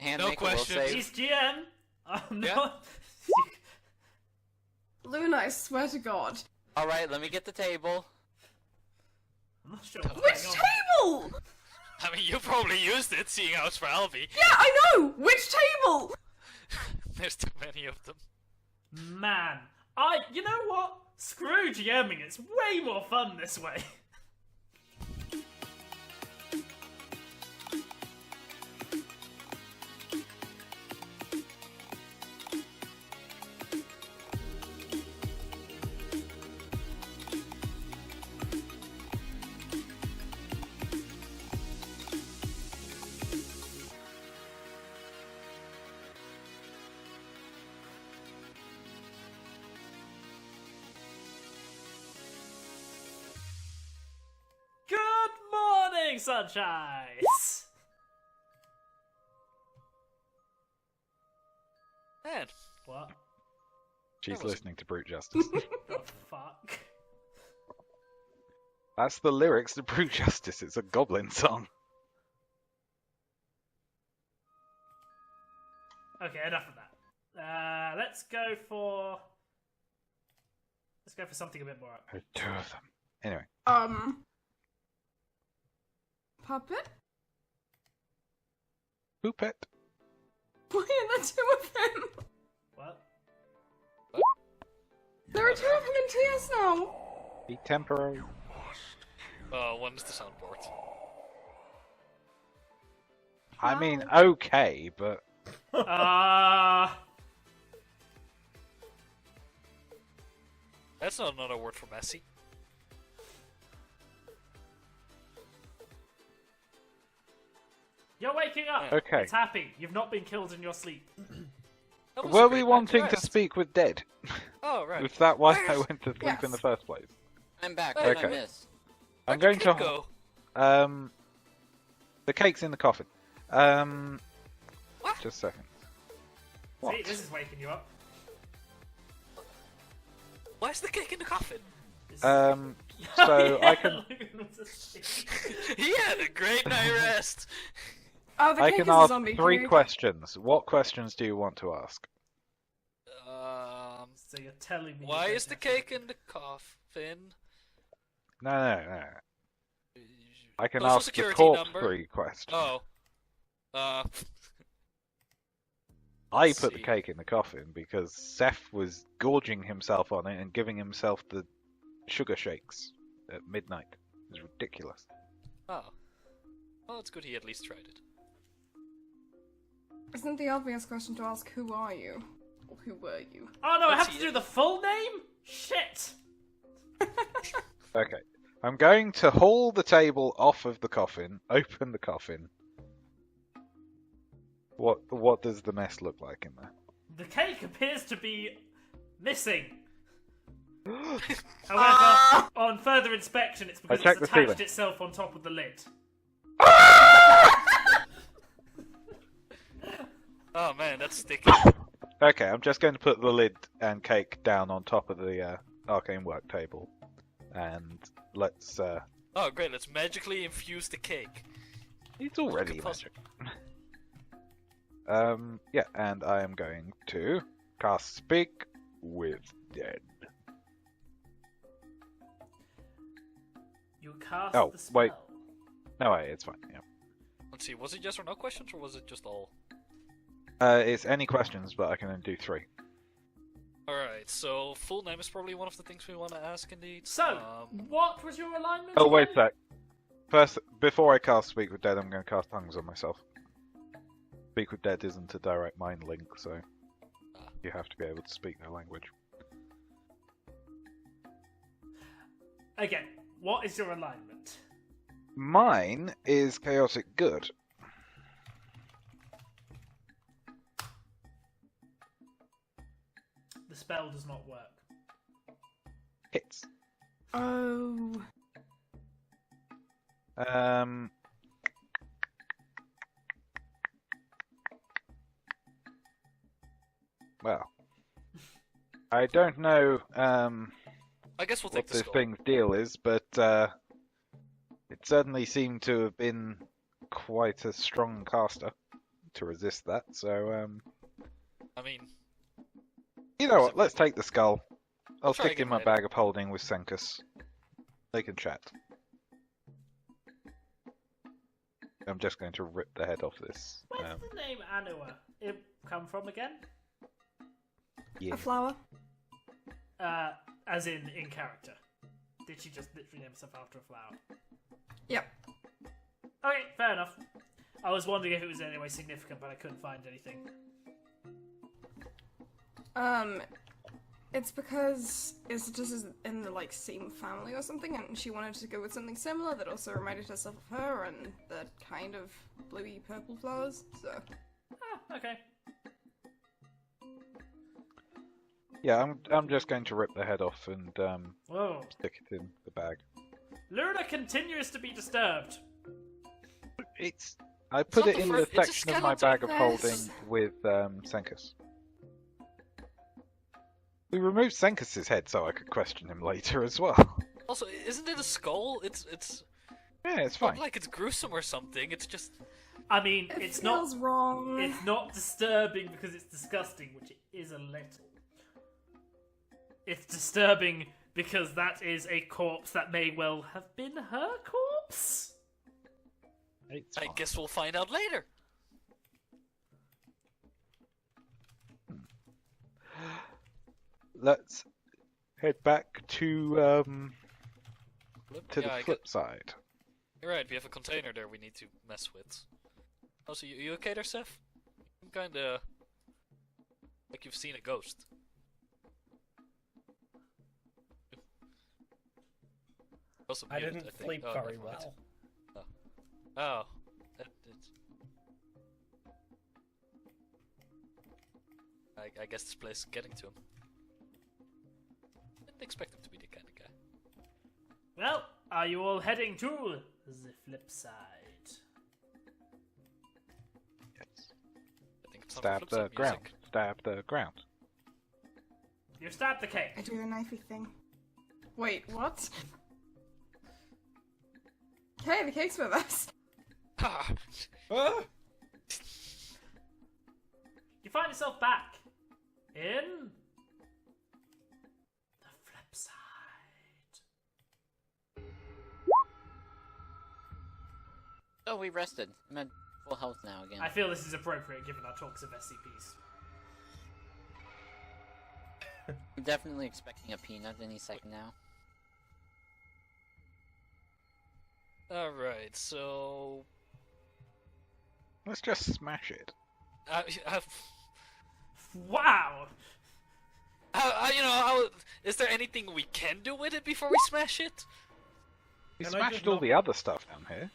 No question. He's GM. I'm not. Luna, I swear to God. Alright, let me get the table. I'm not sure. Which table? I mean, you probably used it, seeing how it's for Alvi. Yeah, I know! Which table? There's too many of them. Man, you know what? Screw GMing. It's way more fun this way. Sunshines! Man. What? She's listening to Brute Justice. The fuck? That's the lyrics to Brute Justice. It's a goblin song. Okay, enough of that. Let's go for something a bit more up. Two of them. Anyway. Puppet? Poopet. Why are there two of them? What? There are two of them in TS now. Be temporary. One's the soundboard. I mean, okay, but... That's not another word for messy. You're waking up! Okay. It's happy. You've not been killed in your sleep. Were we wanting to speak with Dead? Oh, right. Was that why I went to sleep in the first place? I'm back. Hey, What did I miss? I'm going to... go? The cake's in the coffin. What? Just a second. What? See, this is waking you up. Why's the cake in the coffin? So I can... He had a great night rest! Oh, the I cake can is a ask zombie. 3 questions. What questions do you want to ask? So you're telling me... Why is the cake in the coffin? No. I can Social ask the security corpse number? 3 questions. Oh. I put the cake in the coffin because Seth was gorging himself on it and giving himself the sugar shakes at midnight. It was ridiculous. Oh. Well, it's good he at least tried it. Isn't the obvious question to ask, who are you? Or who were you? Oh no, I Let's have to see do it. the full name? Shit! Okay. I'm going to haul the table off of the coffin, open the coffin. What does the mess look like in there? The cake appears to be missing. However, on further inspection, it's because checked it's the attached ceiling. itself on top of the lid. Oh man, that's sticky. Okay, I'm just going to put the lid and cake down on top of the arcane work table. And let's... Oh great, let's magically infuse the cake. It's already Good magic. Yeah, and I am going to cast Speak with Dead. You cast Oh, the spell. wait. No, wait, it's fine, yeah. Let's see, was it yes or no questions, or was it just all? It's any questions, but I can only do 3. Alright, so full name is probably one of the things we want to ask indeed. So, what was your alignment? Oh, wait a again? sec. First, before I cast Speak with Dead, I'm going to cast Tongues on myself. Speak with Dead isn't a direct mind link, so you have to be able to speak their language. Again, what is your alignment? Mine is Chaotic Good. The spell does not work. Hits. Oh. Well, I don't know I guess we'll what take the this score. thing's deal is, but it certainly seemed to have been quite a strong caster to resist that. So, I mean, you know what? Let's take the skull. I'll Try stick it in again my later. bag of holding with Senkus. They can chat. I'm just going to rip the head off this. Where's the name Anua come from again? Yeah. A flower? As in character. Did she just literally name herself after a flower? Yep. Okay, fair enough. I was wondering if it was in any way significant, but I couldn't find anything. It's because it's just in the same family or something, and she wanted to go with something similar that also reminded herself of her and the kind of bluey purple flowers. So Ah, okay. Yeah, I'm just going to rip the head off and Whoa. stick it in the bag. Luna continues to be disturbed. I put not it the in fur- the it's a section of my skeleton. bag of holding with Senkus. We removed Senkus's head so I could question him later as well. also, isn't it a skull? It's Yeah, it's not fine. like it's gruesome or something. It's just I mean, it it's feels not. wrong. It's not disturbing because it's disgusting, which it is a little. It's disturbing because that is a corpse that may well have been her corpse. It's I fine. guess we'll find out later. Let's head back to Yeah, the I flip side. You're right, we have a container there we need to mess with. Oh, so you okay there, Seth? I'm kinda... like you've seen a ghost. Also I muted, didn't think. sleep Oh, very never mind. well. Oh. I guess this place is getting to him. Didn't expect him to be the kind of guy. Well, are you all heading to the flip side? Yes. I think it's time Stab for flip the side ground. music. Stab the ground. You stabbed the cake. I do a knifey thing. Wait, what? Okay, the cake's with us. Ah! Ah! You find yourself back in the flip side. Oh, we rested. I'm at full health now again. I feel this is appropriate given our talks of SCPs. I'm definitely expecting a peanut any second now. Alright, so... Let's just smash it. Wow! Is there anything we can do with it before we smash it? We Can I smashed just all knock- the other stuff down here.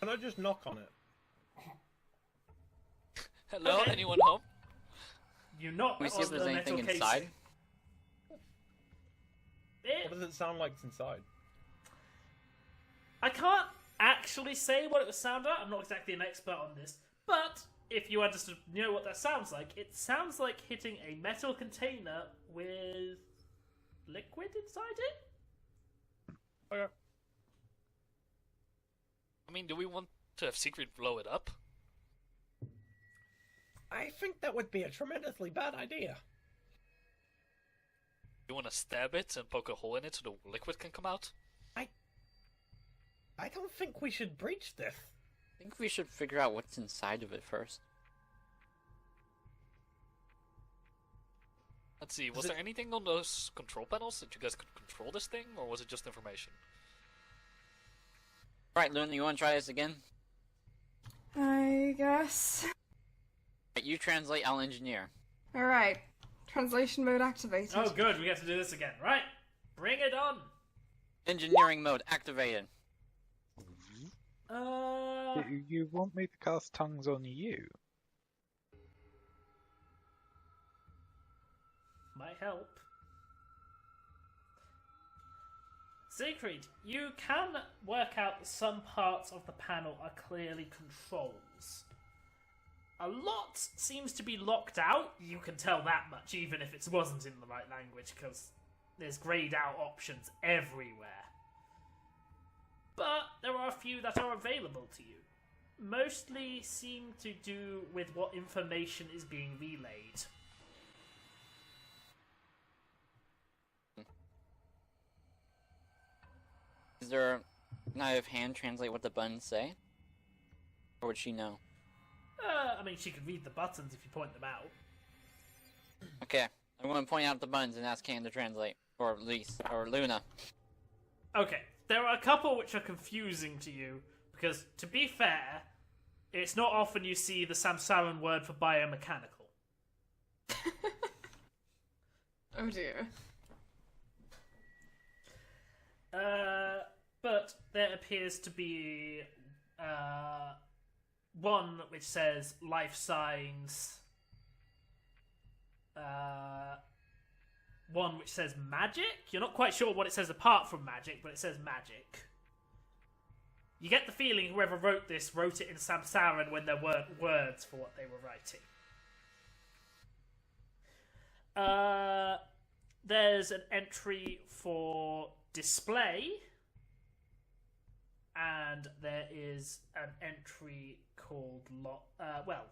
Can I just knock on it? Hello, Okay. anyone home? You knock Can we see on if there's the anything metal inside? casing. It- What does it sound like inside? I can't actually say what it would sound like. I'm not exactly an expert on this, but if you understood, know what that sounds like, it sounds like hitting a metal container with liquid inside it. Okay. I mean, do we want to have Secret blow it up? I think that would be a tremendously bad idea. You want to stab it and poke a hole in it so the liquid can come out? I don't think we should breach this. I think we should figure out what's inside of it first. Let's see, was Is it- there anything on those control panels that you guys could control this thing, or was it just information? Alright, Luna, you want to try this again? I guess. Right, you translate, I'll engineer. Alright. Translation mode activated. Oh, good, we get to do this again. Right, bring it on. Engineering mode activated. You want me to cast tongues on you? Might help. Siegfried, you can work out that some parts of the panel are clearly controls. A lot seems to be locked out. You can tell that much, even if it wasn't in the right language, because there's grayed out options everywhere. But there are a few that are available to you. mostly seem to do with what information is being relayed. Is there an eye of hand translate what the buttons say? Or would she know? I mean, she could read the buttons if you point them out. Okay, I'm going to point out the buttons and ask Hand to translate. Or Lise, or Luna. Okay, there are a couple which are confusing to you, because, to be fair, it's not often you see the Samsaran word for biomechanical. Oh dear. But there appears to be one which says life signs, one which says magic. You're not quite sure what it says apart from magic, but it says magic. You get the feeling whoever wrote this wrote it in Samsaran when there weren't words for what they were writing. There's an entry for display, and there is an entry called log. Well,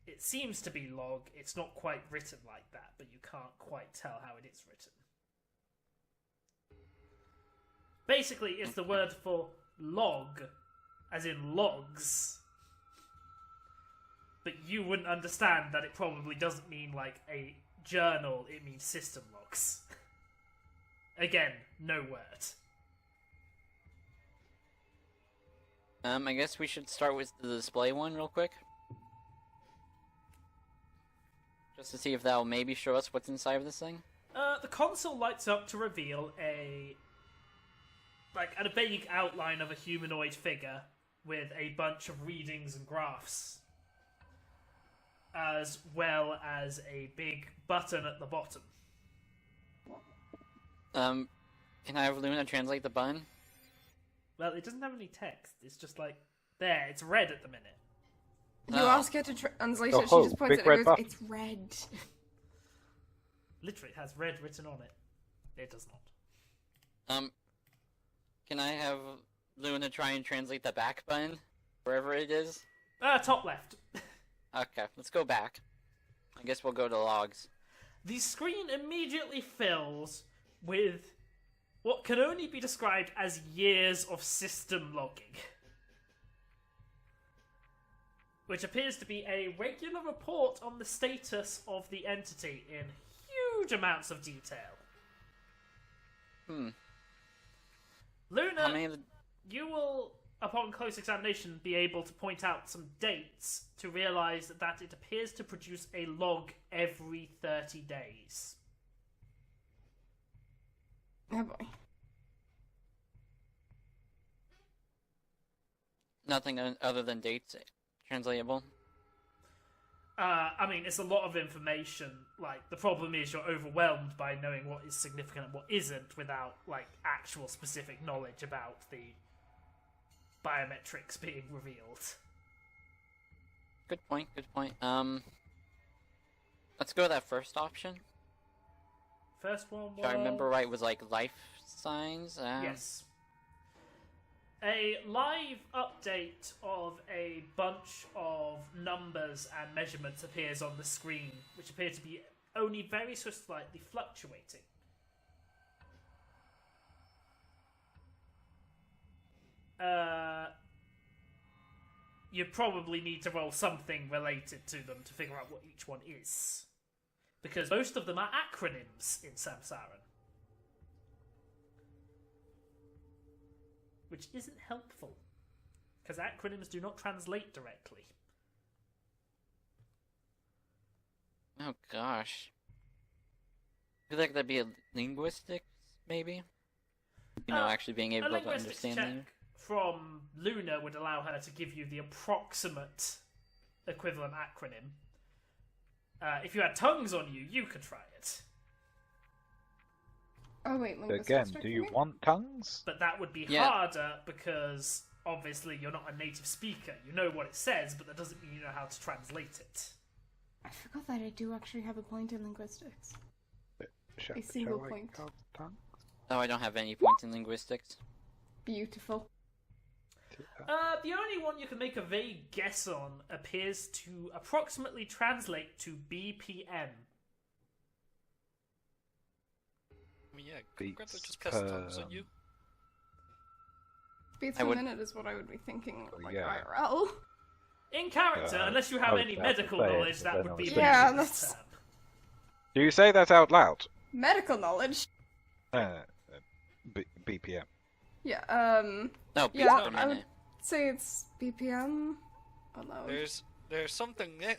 it seems to be log. It's not quite written like that, but you can't quite tell how it is written. Basically, it's the word for log, as in logs. But you wouldn't understand that it probably doesn't mean like a journal, it means system logs. Again, no word. I guess we should start with the display one real quick. Just to see if that'll maybe show us what's inside of this thing. The console lights up to reveal a vague outline of a humanoid figure with a bunch of readings and graphs, as well as a big button at the bottom. Can I have Luna translate the button? Well, it doesn't have any text. It's just like, there, it's red at the minute. You ask her to translate it, she Oh, just points big at it red and goes, button. it's red. Literally, it has red written on it. It does not. Can I have Luna try and translate the back button? Wherever it is? Top left. Okay, let's go back. I guess we'll go to logs. The screen immediately fills with what can only be described as years of system logging, which appears to be a regular report on the status of the entity in huge amounts of detail. Luna, How many of the... you will, upon close examination, be able to point out some dates to realise that it appears to produce a log every 30 days. Oh boy. Nothing other than dates translatable? I mean, it's a lot of information. Like, the problem is you're overwhelmed by knowing what is significant and what isn't without, like, actual specific knowledge about the biometrics being revealed. Good point, good point. Let's go with that first option. First one was... If I remember right, was like life signs? Yes. A live update of a bunch of numbers and measurements appears on the screen, which appear to be only very slightly fluctuating. You probably need to roll something related to them to figure out what each one is, because most of them are acronyms in Samsaran, which isn't helpful, because acronyms do not translate directly. Oh gosh. I feel like that'd be a linguistics, maybe? You know, actually being able A to linguistics understand check them. from Luna would allow her to give you the approximate equivalent acronym. If you had tongues on you, you could try it. Oh wait, linguistics Again, check do for you me? want tongues? But that would be Yeah. harder because obviously you're not a native speaker. You know what it says, but that doesn't mean you know how to translate it. I forgot that I do actually have a point in linguistics. Shall, A single shall I point. have tongues? Oh, I don't have any points in linguistics. Beautiful. The only one you can make a vague guess on appears to approximately translate to BPM. I mean, yeah, Beats Greta just cast tongues on you. Beats I per would- minute is what I would be thinking, like Yeah. IRL. In character, unless you I have was any about to medical say it, knowledge, but that then would I be was the thinking- Yeah, next that's- term. Do you say that out loud? Medical knowledge. BPM. Yeah, No, beats Yeah, per I minute. would say it's BPM. Aloud. There's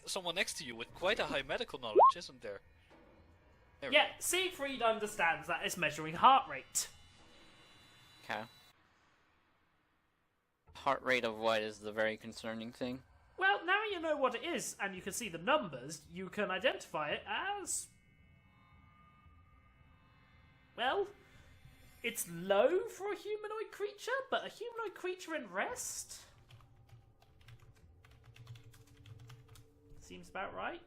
someone next to you with quite a high medical knowledge, isn't there? There we Yeah, Siegfried understands that it's measuring heart rate. Okay. Heart rate of what is the very concerning thing? Well, now you know what it is, and you can see the numbers, you can identify it as... Well, it's low for a humanoid creature, but a humanoid creature in rest? Seems about right.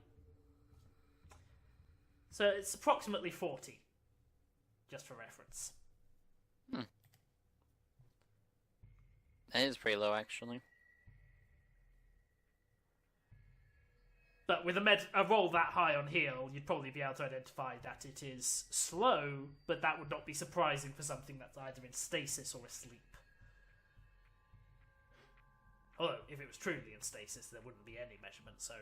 So it's approximately 40, just for reference. That is pretty low, actually. But with a roll that high on heal, you'd probably be able to identify that it is slow, but that would not be surprising for something that's either in stasis or asleep. Although, if it was truly in stasis, there wouldn't be any measurement, so...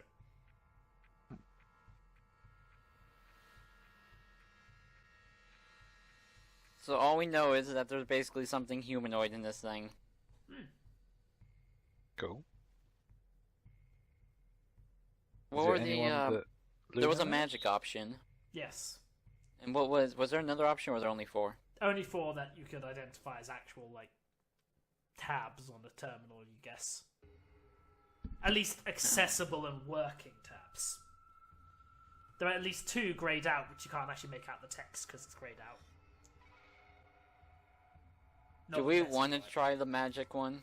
So all we know is that there's basically something humanoid in this thing. Cool. What Is were there the, anyone that there was a Luna knows? magic option. Yes. And what was there another option, or was there only 4? Only 4 that you could identify as actual, like, tabs on the terminal, you guess. At least accessible and working tabs. There are at least 2 greyed out, which you can't actually make out the text because it's greyed out. Do Not we the want to text, try the magic one?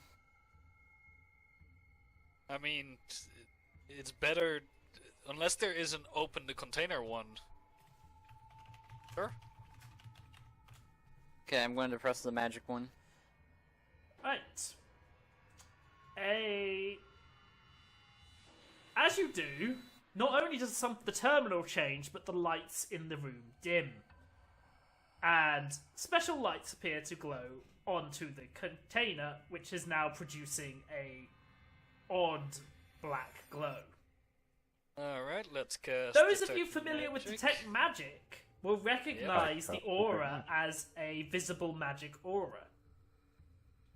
I mean, it's better unless there is an open the container one. Sure. Okay, I'm going to press the magic one. Right. As you do, not only does the terminal change, but the lights in the room dim. And special lights appear to glow onto the container, which is now producing a odd black glow. Alright, let's cast. Those of Detect you familiar with Magic. Detect Magic will recognize Yeah. the aura as a visible magic aura.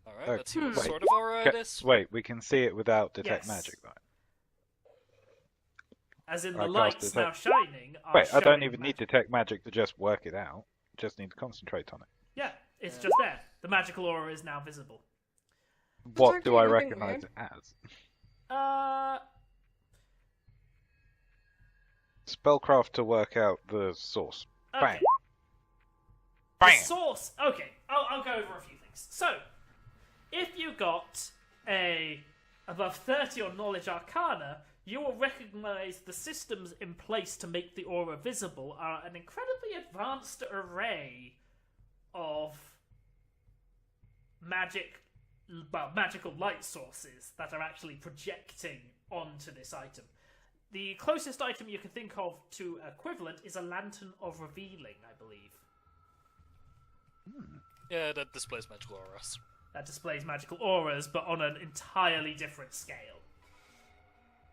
Alright, let's see what Wait. sort of aura it is. Wait, we can see it without detect Yes. magic, right? As in I the cast lights now Detect- shining are Wait, I don't showing even need magic. detect magic to just work it out. Just need to concentrate on it. Yeah, it's just there. The magical aura is now visible. What do I okay, nothing recognize weird. it as? Spellcraft to work out the source. Okay. Bang. The Bang! source. Okay, I'll go over a few things. So, if you got a above 30 on Knowledge Arcana, you will recognize the systems in place to make the aura visible are an incredibly advanced array of magical light sources that are actually projecting onto this item. The closest item you can think of to equivalent is a Lantern of Revealing, I believe. Yeah, that displays magical auras. That displays magical auras, but on an entirely different scale.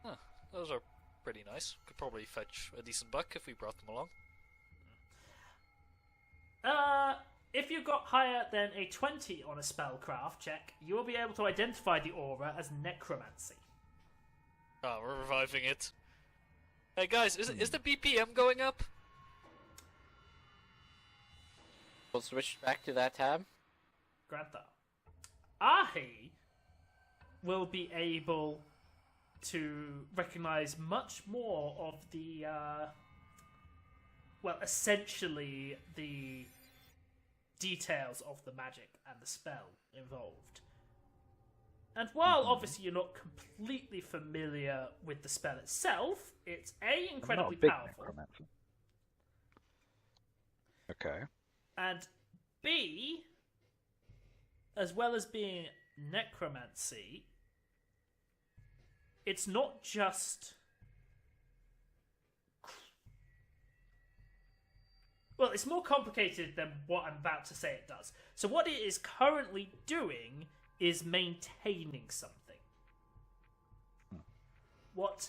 Huh, those are pretty nice. Could probably fetch a decent buck if we brought them along. If you got higher than a 20 on a spellcraft check, you will be able to identify the aura as necromancy. Oh, we're reviving it. Hey guys, is the BPM going up? We'll switch back to that tab. Grant that. Ahi will be able to recognize much more of the, essentially the details of the magic and the spell involved. And while obviously you're not completely familiar with the spell itself, it's incredibly Not a big powerful, necromancer. Okay. and B, as well as being necromancy, it's not just... Well, it's more complicated than what I'm about to say it does. So what it is currently doing is maintaining something. Whatever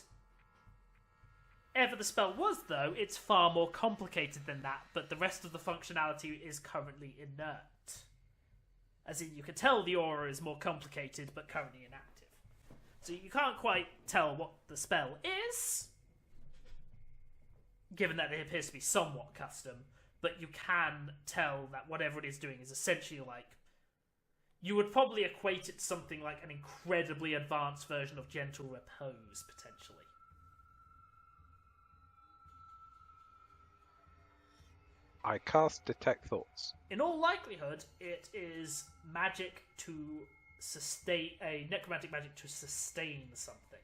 the spell was, though, it's far more complicated than that, but the rest of the functionality is currently inert. As in, you can tell the aura is more complicated, but currently inactive. So you can't quite tell what the spell is, given that it appears to be somewhat custom, but you can tell that whatever it is doing is essentially like... You would probably equate it to something like an incredibly advanced version of Gentle Repose, potentially. I cast Detect Thoughts. In all likelihood, it is magic to sustain... a necromantic magic to sustain something.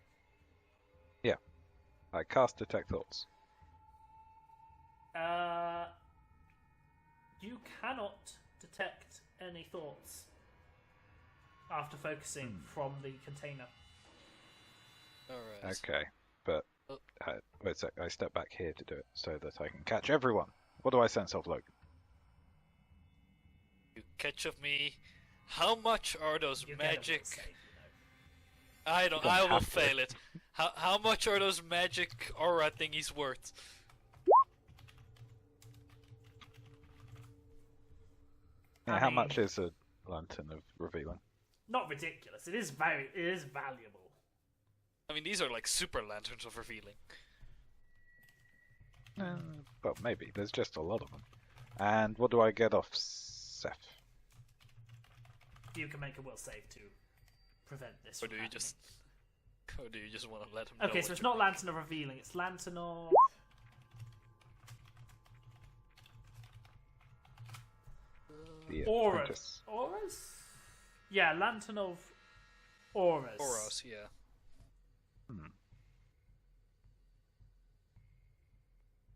Yeah. I cast Detect Thoughts. You cannot detect any thoughts after focusing from the container. Alright. Okay, but Oh. wait a sec. I step back here to do it so that I can catch everyone. What do I sense of, Logan? You catch of me. How much are those You get a will magic? save, I don't. don't I will have to. fail it. How much are those magic aura thingies worth? Yeah, I how mean- much is a lantern of revealing? Not ridiculous. It is valuable. I mean, these are like super lanterns of revealing. But maybe there's just a lot of them. And what do I get off Seth? You can make a will save to prevent this. Or from do you happening. just? Or do you just want to let him know? Okay, so what it's you're not making? Lantern of Revealing. It's Lantern of. The Auras. apprentice. Auras? Yeah, Lantern of Auras. Auras, yeah.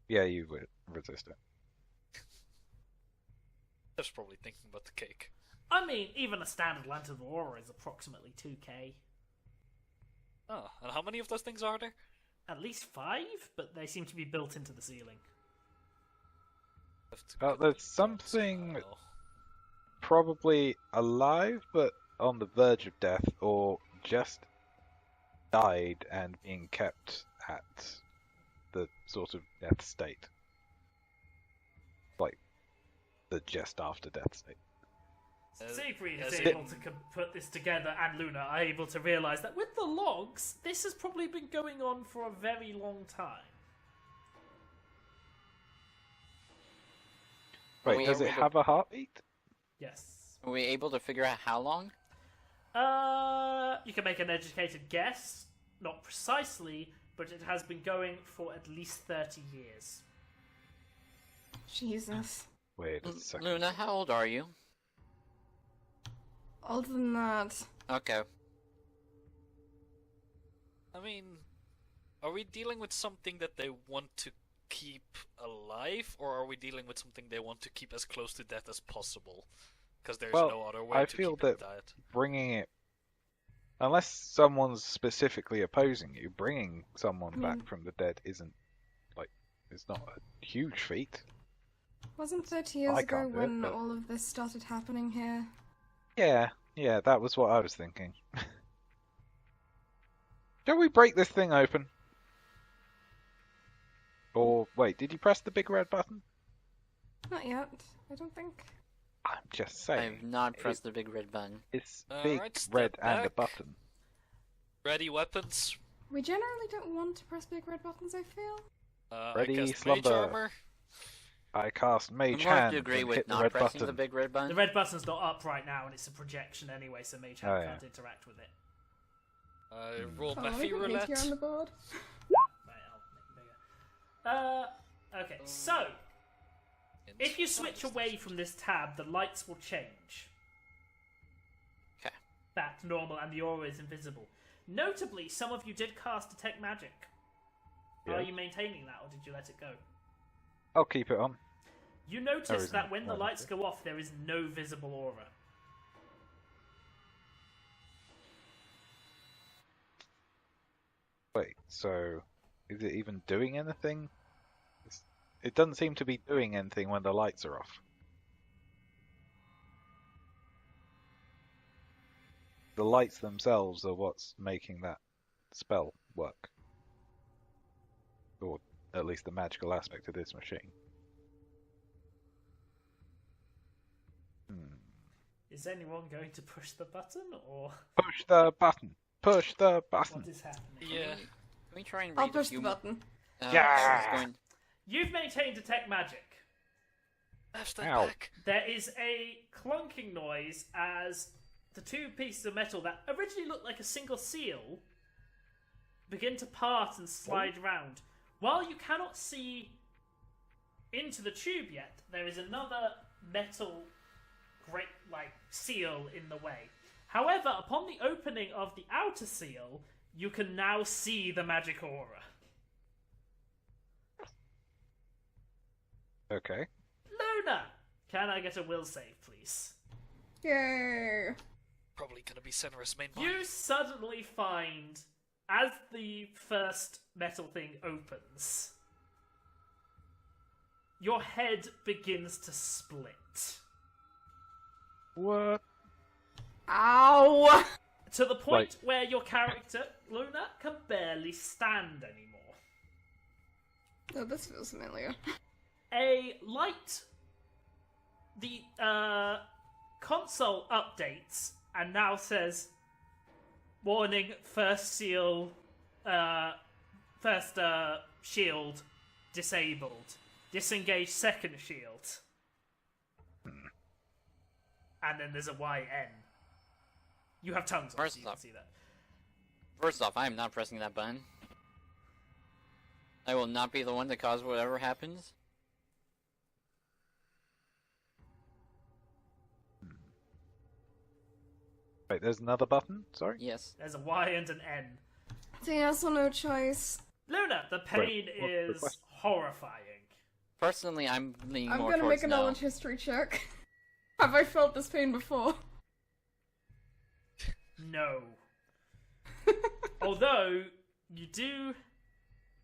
Yeah, you would resist it. That's probably thinking about the cake. I mean, even a standard Lantern of Aura is approximately 2k. Oh, and how many of those things are there? At least 5, but they seem to be built into the ceiling. Have to Oh, get there's the something file. probably alive, but on the verge of death, or just died and being kept at the sort of death state. Like, the just after death state. Siegfried as is in- able to put this together, and Luna are able to realise that with the logs, this has probably been going on for a very long time. Are Wait, we does it able to- have a heartbeat? Yes. Are we able to figure out how long? You can make an educated guess, not precisely, but it has been going for at least 30 years. Jesus. Wait a second. Luna, how old are you? Older than that. Okay. I mean, are we dealing with something that they want to keep alive, or are we dealing with something they want to keep as close to death as possible? Because there's Well, no other way I to feel keep that it dead. Bringing it, unless someone's specifically opposing you, bringing someone back from the dead isn't, like, it's not a huge feat. Wasn't 30 years I ago can't do it, when but- all of this started happening here? Yeah, that was what I was thinking. Shall we break this thing open? Or, wait, did you press the big red button? Not yet, I don't think. I'm just saying. I've not pressed the big red button. It's Alright, big, step red, and a back. button. Ready weapons? We generally don't want to press big red buttons, I feel. Ready, I cast slumber. mage armor. I cast I'm Mage going Hand to agree and with hit the not red pressing button. the big red button. The red button's not up right now, and it's a projection anyway, so Mage Hand Oh, yeah. can't interact with it. I rolled Oh, my I fee got roulette. here on the board. Right, I'll make it bigger. Okay, so if you switch away from this tab, the lights will change. Okay. Back to normal, and the aura is invisible. Notably, some of you did cast Detect Magic. Yeah. Are you maintaining that, or did you let it go? I'll keep it on. You notice reason that when the why not. lights go off, there is no visible aura. so is it even doing anything? It doesn't seem to be doing anything when the lights are off. The lights themselves are what's making that spell work. Or at least the magical aspect of this machine. Is anyone going to push the button, or Push the button! Push the button! what is happening? Yeah. Can we try and read I'll a push few the button. Yeah. she's going- You've maintained detect magic. Left step Ow. back. There is a clunking noise as the two pieces of metal that originally looked like a single seal begin to part and slide round. While you cannot see into the tube yet, there is another metal seal in the way. However, upon the opening of the outer seal, you can now see the magic aura. Okay. Luna! Can I get a will save, please? Yay! Probably gonna be Senra's main boss. You suddenly find, as the first metal thing opens, your head begins to split. What? Ow! To the point where your character, Luna, can barely stand anymore. Oh, this feels familiar. A light. The console updates and now says, warning, first shield disabled. Disengage second shield. And then there's a YN. You have tongues on, so you can see that. First off, I am not pressing that button. I will not be the one to cause whatever happens. Wait, there's another button? Sorry? Yes. There's a Y and an N. So yes or no choice. Luna, the pain what's the is question? horrifying. Personally, I'm leaning I'm more gonna towards make a no. knowledge history check. Have I felt this pain before? No. Although, you do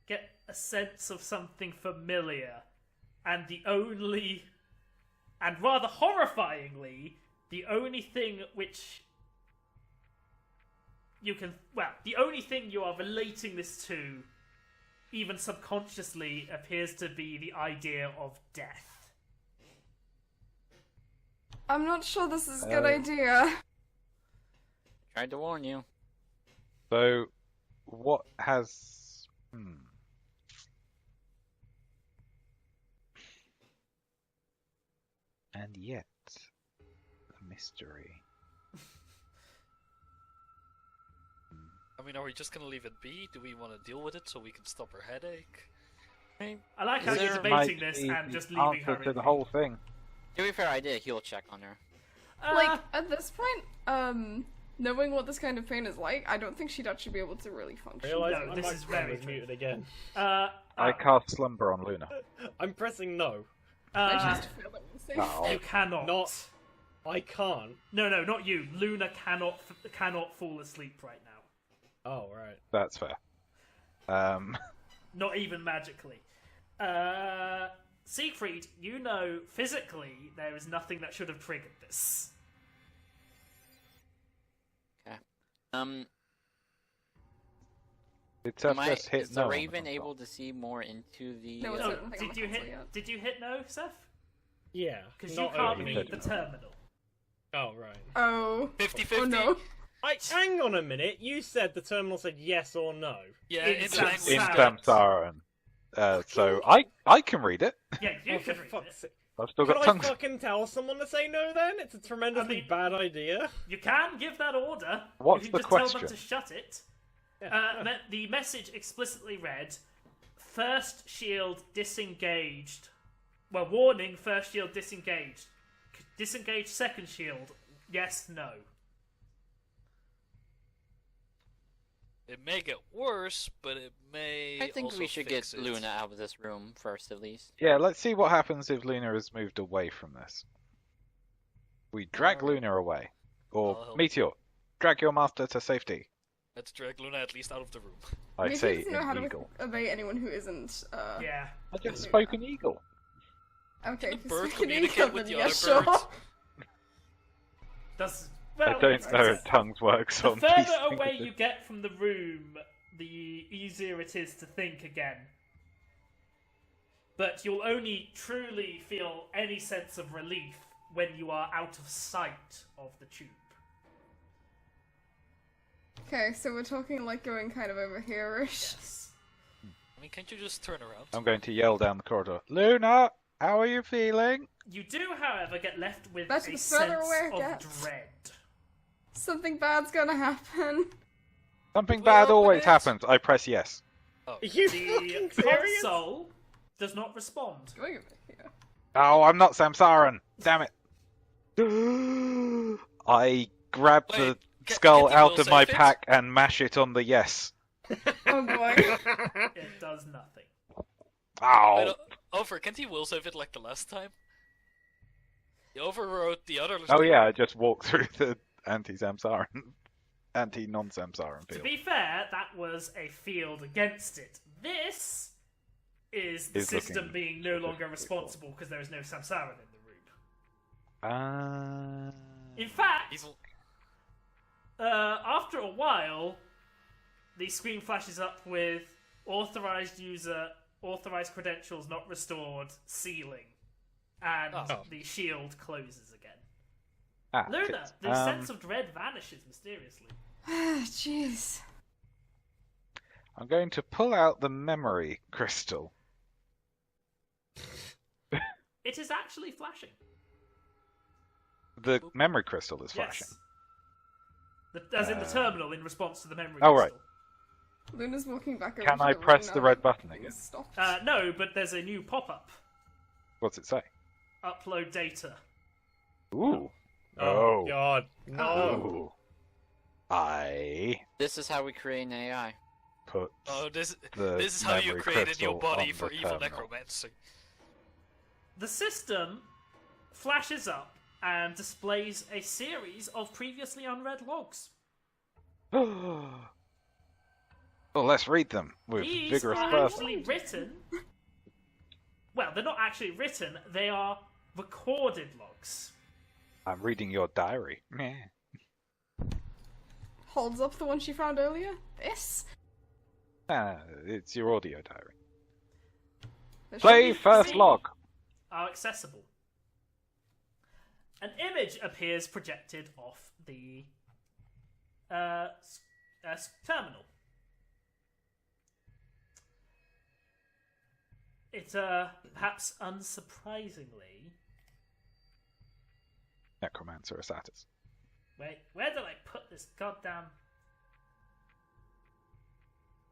get a sense of something familiar. And the only, and rather horrifyingly, the only thing which you can, well, the only thing you are relating this to, even subconsciously, appears to be the idea of death. I'm not sure this is a good idea. Tried to warn you. So, what has... And yet, a mystery. I mean, are we just gonna leave it be? Do we want to deal with it so we can stop her headache? I like how Is you're there- debating Might this be and the just leaving answer her to in the pain. whole thing. To be fair, I did a heal check on her. Like, at this point, knowing what this kind of pain is like, I don't think she'd actually be able to really function. Realize No, my this is microphone very was true. muted again. I cast Slumber on Luna. I'm pressing no. I just feel that it's safe. Oh. You cannot. Not. I can't. No, not you. Luna cannot fall asleep right now. Oh, right. That's fair. Not even magically. Siegfried, you know physically there is nothing that should have triggered this. Okay. Did Seth Am just hit is no the on Raven console? able to see more into the... No, it's No, I don't think I'm did you on console hit? yet. Did you hit no, Seth? Yeah. Because you not can't only. read the terminal. Oh, right. Oh. 50-50? Oh no. Hang on a minute. You said the terminal said yes or no. Yeah, In in Sam- language. In Sam- Samsaran. So I can read it. Yeah, you Oh, for can read fuck's it. sake. I've still Could got I tongues. fucking tell someone to say no then? It's a tremendously I mean- bad idea. You can give that order. What's you the can just tell question? them to shut it. Yeah. The message explicitly read, first shield disengaged. Well, warning, first shield disengaged. Disengage second shield. Yes, no. It may get worse, but it may. I think also we should fix get it. Luna out of this room first, at least. Yeah, let's see what happens if Luna is moved away from this. We drag Alright. Luna away. Or I'll help. Meteor, drag your master to safety. Let's drag Luna at least out of the room. I Maybe he say doesn't know how an to eagle. obey anyone who isn't. Yeah. I just spoke an eagle. Okay, Can a if bird it's an communicate eagle, with then the yeah, other sure. birds? Does I don't know if tongues works The on further these away things. you get from the room, the easier it is to think again. But you'll only truly feel any sense of relief when you are out of sight of the tube. Okay, so we're talking like going kind of over here-ish. Yes. I mean, can't you just turn around? I'm going to yell down the corridor. Luna, how are you feeling? You do, however, get left with That's a the further sense away it of gets. dread. Something bad's gonna happen. Something Will bad open always it. happens. I press yes. Oh. Are you The fucking serious? console does not respond. Going over here. Oh, I'm not Samsaran. Damn it. I grab the Wait, skull can you out will of my save it? pack and mash it on the yes. Oh boy. It does nothing. Ow. Wait, Over, can't he will save it like the last time? He overrode the other... Oh yeah, I just walked through the anti-Samsaran, anti-non-Samsaran To field. be fair, that was a field against it. This is the Is system looking being no longer specifically responsible because there is no Samsaran in the room. Ah. In fact, Evil... after a while, the screen flashes up with authorized user, authorized credentials not restored, sealing, and Oh. the shield closes again. Ah, Luna, good. the sense of dread vanishes mysteriously. Jeez. I'm going to pull out the memory crystal. It is actually flashing. The memory crystal is flashing. Yes. As in the terminal in response to the memory Oh, crystal. Luna's walking back over Can to I the room press now the red that button things again? stopped. No, but there's a new pop-up. What's it say? Upload data. Ooh. Oh, God. No. Ooh. I This is how we create an AI. put Oh, this the is how you memory create a new crystal body on for the evil terminal. necromancy. The system flashes up and displays a series of previously unread logs. Well, let's read them with These vigorous are fervor. actually written. Well, they're not actually written, they are recorded logs. I'm reading your diary. Meh. Holds up the one she found earlier. This? It's your audio diary. There should Play be first three. log. Are accessible. An image appears projected off the terminal. It, perhaps unsurprisingly... Necromancer Asatis. Wait, where did I put this goddamn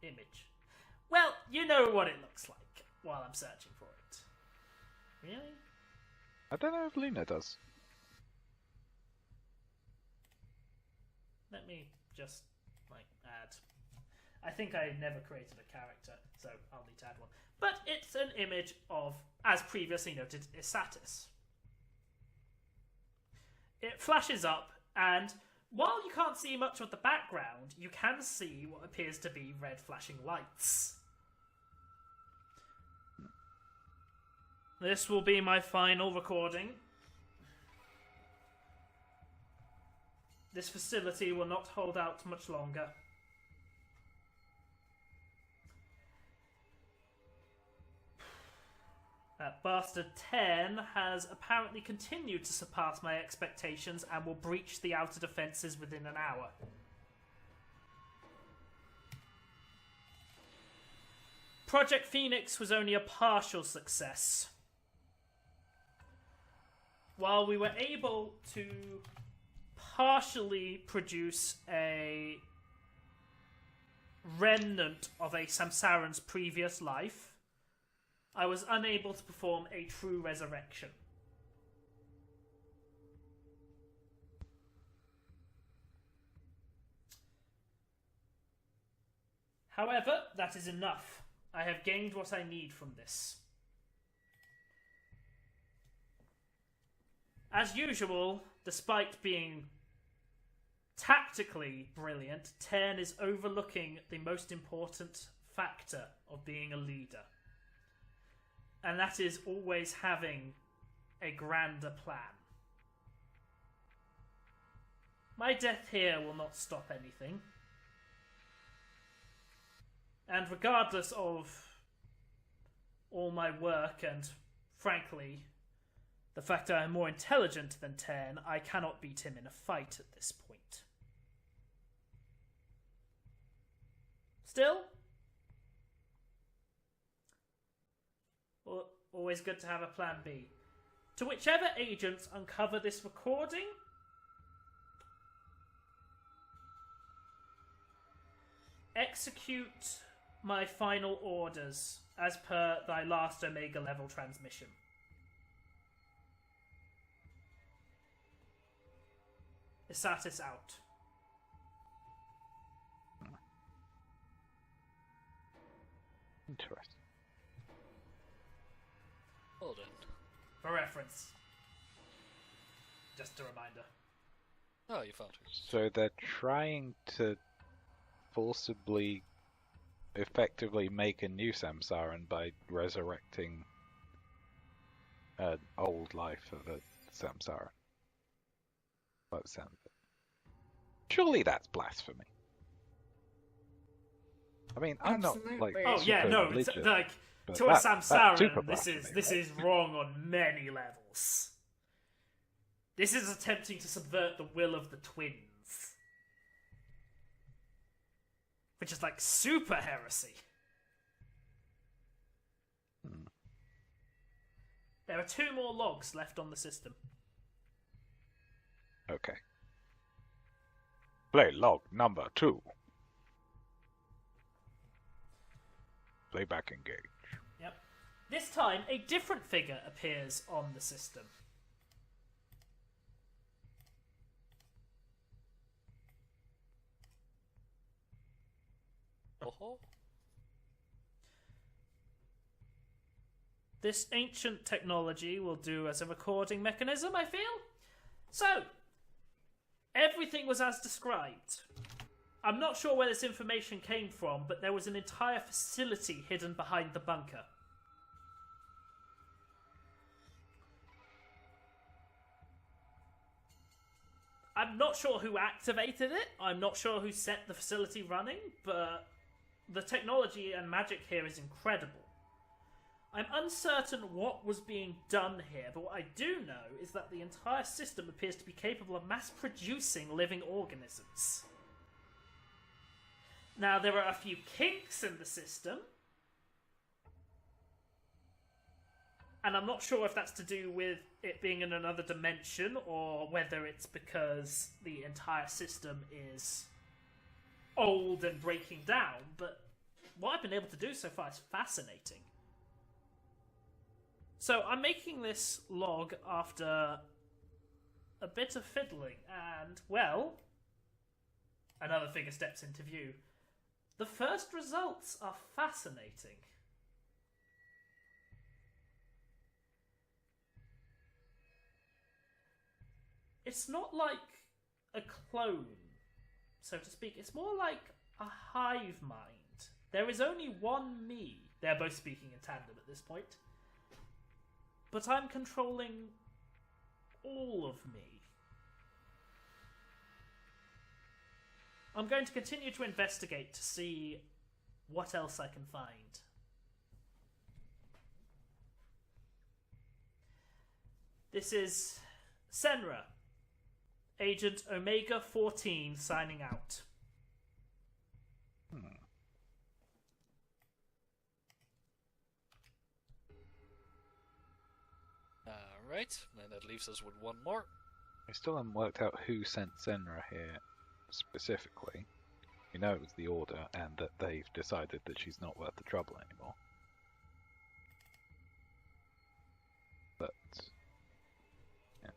image? Well, you know what it looks like while I'm searching for it. Really? I don't know if Luna does. Let me just, add... I think I never created a character, so I'll need to add one. But it's an image of, as previously noted, Isatis. It flashes up, and while you can't see much of the background, you can see what appears to be red flashing lights. This will be my final recording. This facility will not hold out much longer. That bastard 10 has apparently continued to surpass my expectations and will breach the outer defences within an hour. Project Phoenix was only a partial success. While we were able to partially produce a remnant of a Samsaran's previous life, I was unable to perform a true resurrection. However, that is enough. I have gained what I need from this. As usual, despite being tactically brilliant, Tern is overlooking the most important factor of being a leader. And that is always having a grander plan. My death here will not stop anything. And regardless of all my work and, frankly, the fact that I'm more intelligent than Tern, I cannot beat him in a fight at this point. Still, always good to have a plan B. To whichever agents uncover this recording, execute my final orders as per thy last Omega level transmission. Isatis out. Interesting. Well then. For reference. Just a reminder. Oh, you found her. So they're trying to forcibly, effectively make a new Samsaran by resurrecting an old life of a Samsaran. By the sound of it. Surely that's blasphemy. I mean, I'm not like Absolutely. Oh yeah, super no, religious, it's like but to a that's Samsaran, super this blasphemy. is wrong on many levels. This is attempting to subvert the will of the twins. Which is like super heresy. There are 2 more logs left on the system. Okay. Play log number 2. Playback engage. Yep. This time, a different figure appears on the system. Oh. This ancient technology will do as a recording mechanism, I feel. So, everything was as described. I'm not sure where this information came from, but there was an entire facility hidden behind the bunker. I'm not sure who activated it, I'm not sure who set the facility running, but the technology and magic here is incredible. I'm uncertain what was being done here, but what I do know is that the entire system appears to be capable of mass-producing living organisms. Now, there are a few kinks in the system, and I'm not sure if that's to do with it being in another dimension, or whether it's because the entire system is old and breaking down, but what I've been able to do so far is fascinating. So I'm making this log after a bit of fiddling, and, well, another figure steps into view. The first results are fascinating. It's not like a clone, so to speak. It's more like a hive mind. There is only one me. They're both speaking in tandem at this point. But I'm controlling all of me. I'm going to continue to investigate to see what else I can find. This is Senra, Agent Omega 14, signing out. Alright, then that leaves us with one more. I still haven't worked out who sent Senra here specifically. We know it was the Order, and that they've decided that she's not worth the trouble anymore. But yeah.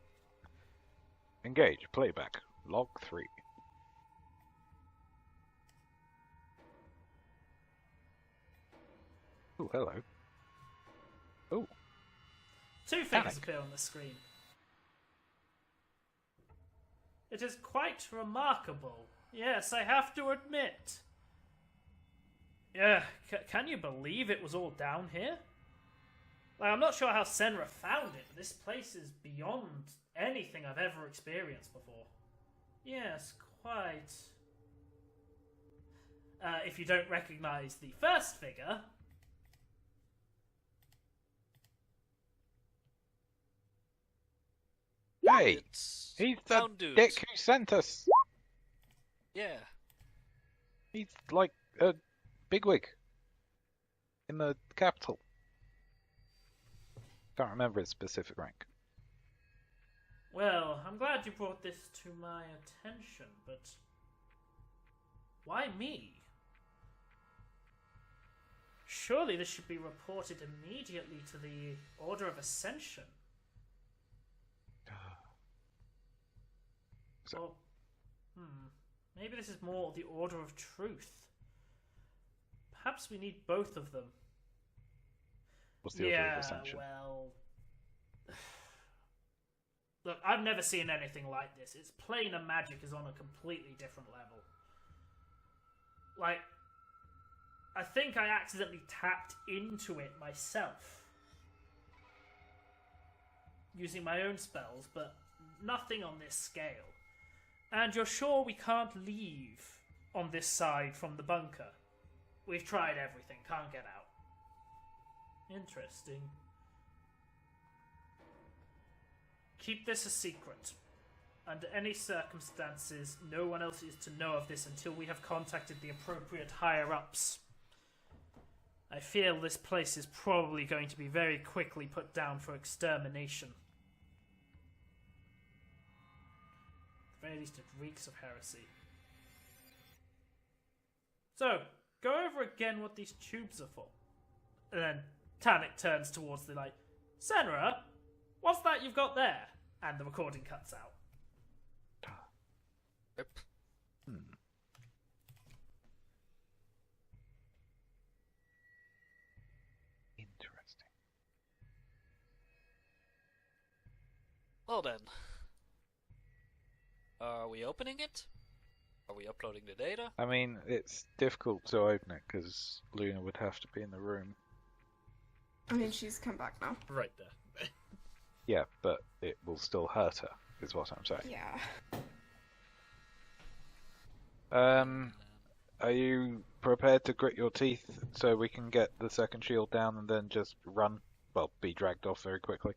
Engage, playback, log 3. Oh, hello. Oh. 2 figures appear on the screen. It is quite remarkable. Yes, I have to admit. Yeah, can you believe it was all down here? Like, I'm not sure how Senra found it, but this place is beyond anything I've ever experienced before. Yes, quite. If you don't recognize the first figure... Hey! It's He's the Found Dude. dick who sent us! Yeah. He's like a bigwig in the capital. Can't remember his specific rank. Well, I'm glad you brought this to my attention, but... why me? Surely this should be reported immediately to the Order of Ascension. Or, maybe this is more the Order of Truth. Perhaps we need both of them. What's the Order of Ascension? Well... Look, I've never seen anything like this. Its plane of magic is on a completely different level. Like, I think I accidentally tapped into it myself. Using my own spells, but nothing on this scale. And you're sure we can't leave on this side from the bunker? We've tried everything, can't get out. Interesting. Keep this a secret. Under any circumstances, no one else is to know of this until we have contacted the appropriate higher-ups. I feel this place is probably going to be very quickly put down for extermination. At the very least, it reeks of heresy. So, go over again what these tubes are for. And then Tannic turns towards the light. Senra, what's that you've got there? And the recording cuts out. Yep. Interesting. Well then. Are we opening it? Are we uploading the data? I mean, it's difficult to open it because Luna would have to be in the room. I mean, she's come back now. Right there. Yeah, but it will still hurt her, is what I'm saying. Yeah. Are you prepared to grit your teeth so we can get the second shield down and then just run? Well, be dragged off very quickly.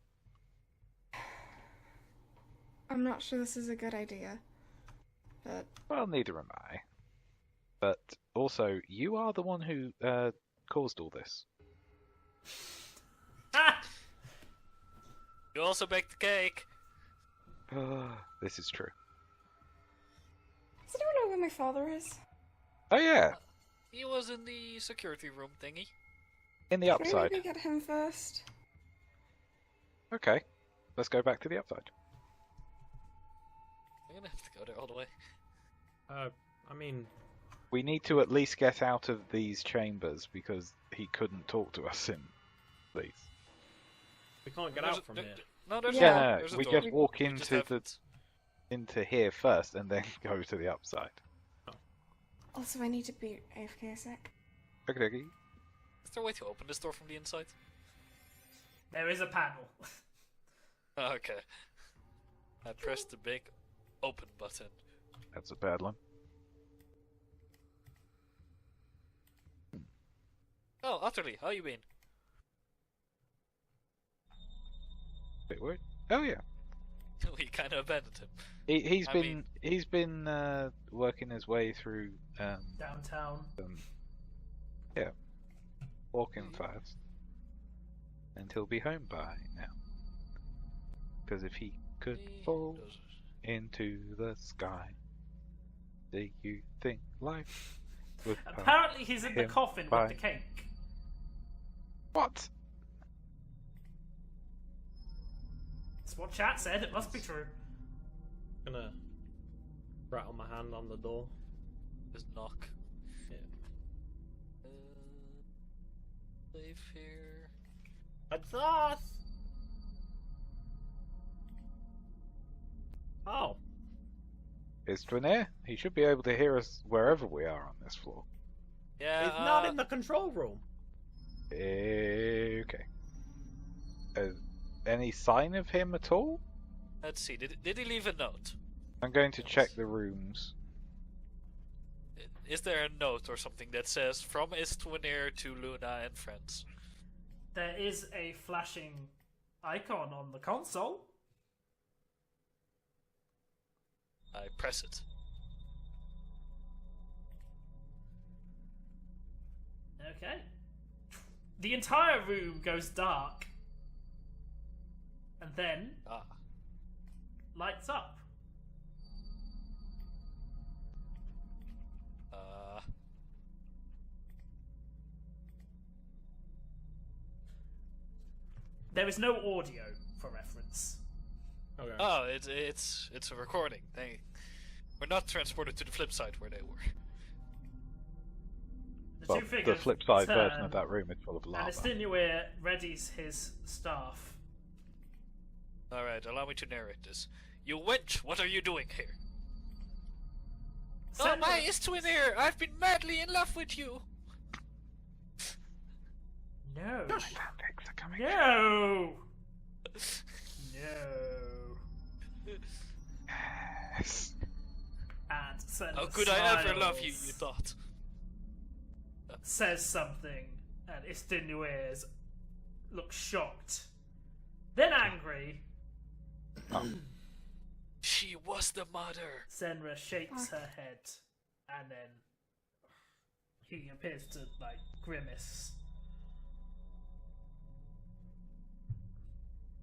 I'm not sure this is a good idea. But Well, neither am I. But also, you are the one who caused all this. Ah! You also baked the cake. This is true. does anyone know where my father is? Oh yeah, He was in the security room thingy. in the Can we upside. maybe get him first? Okay, let's go back to the upside. I'm gonna have to go there all the way. I mean, We need to at least get out of these chambers because he couldn't talk to us in these. we can't get There's out from a- here. No, there's Yeah. Yeah, there's a we door. just walk We just into haven't. into here first and then go to the upside. Also, I need to be AFK a sec. Okay, okay. Is there a way to open this door from the inside? There is a panel. Okay. I pressed the big open button. That's a bad one. Oh, Utterly, how you been? Bit weird. Oh yeah, We kind of abandoned him. he's I been mean- he's been working his way through Downtown. walking fast, and he'll be home by now. Because if he could fall Does- into the sky, do you think life would pass? Apparently he's in the him coffin by. with the cake. What? That's what chat said, it must be true. Gonna rattle my hand on the door. Just knock. Yeah. Leave here. It's us! Oh. Is Dwayne? He should be able to hear us wherever we are on this floor. Yeah. He's not in the control room. Okay. Any sign of him at all? Let's see. Did he leave a note? I'm going to check the rooms. Is there a note or something that says from Istwanir to Luna and friends? There is a flashing icon on the console. I press it. Okay. The entire room goes dark. And then lights up. There is no audio for reference. Okay. Oh, it's a recording. We're not transported to the flip side where they were. The Well, two figures the flip side turn, version of that room is full of and lava. Estinue readies his staff. Alright, allow me to narrate this. You wench, what are you doing here? Oh, my Istwanir! I've been madly in love with you! No. Fanfics are coming. No. No. Yes. And Senna How could I ever smiles, love you, you thought? says something, and Istinues looks shocked, then angry. She was the mother! Senra shakes her head, and then he appears to, like, grimace.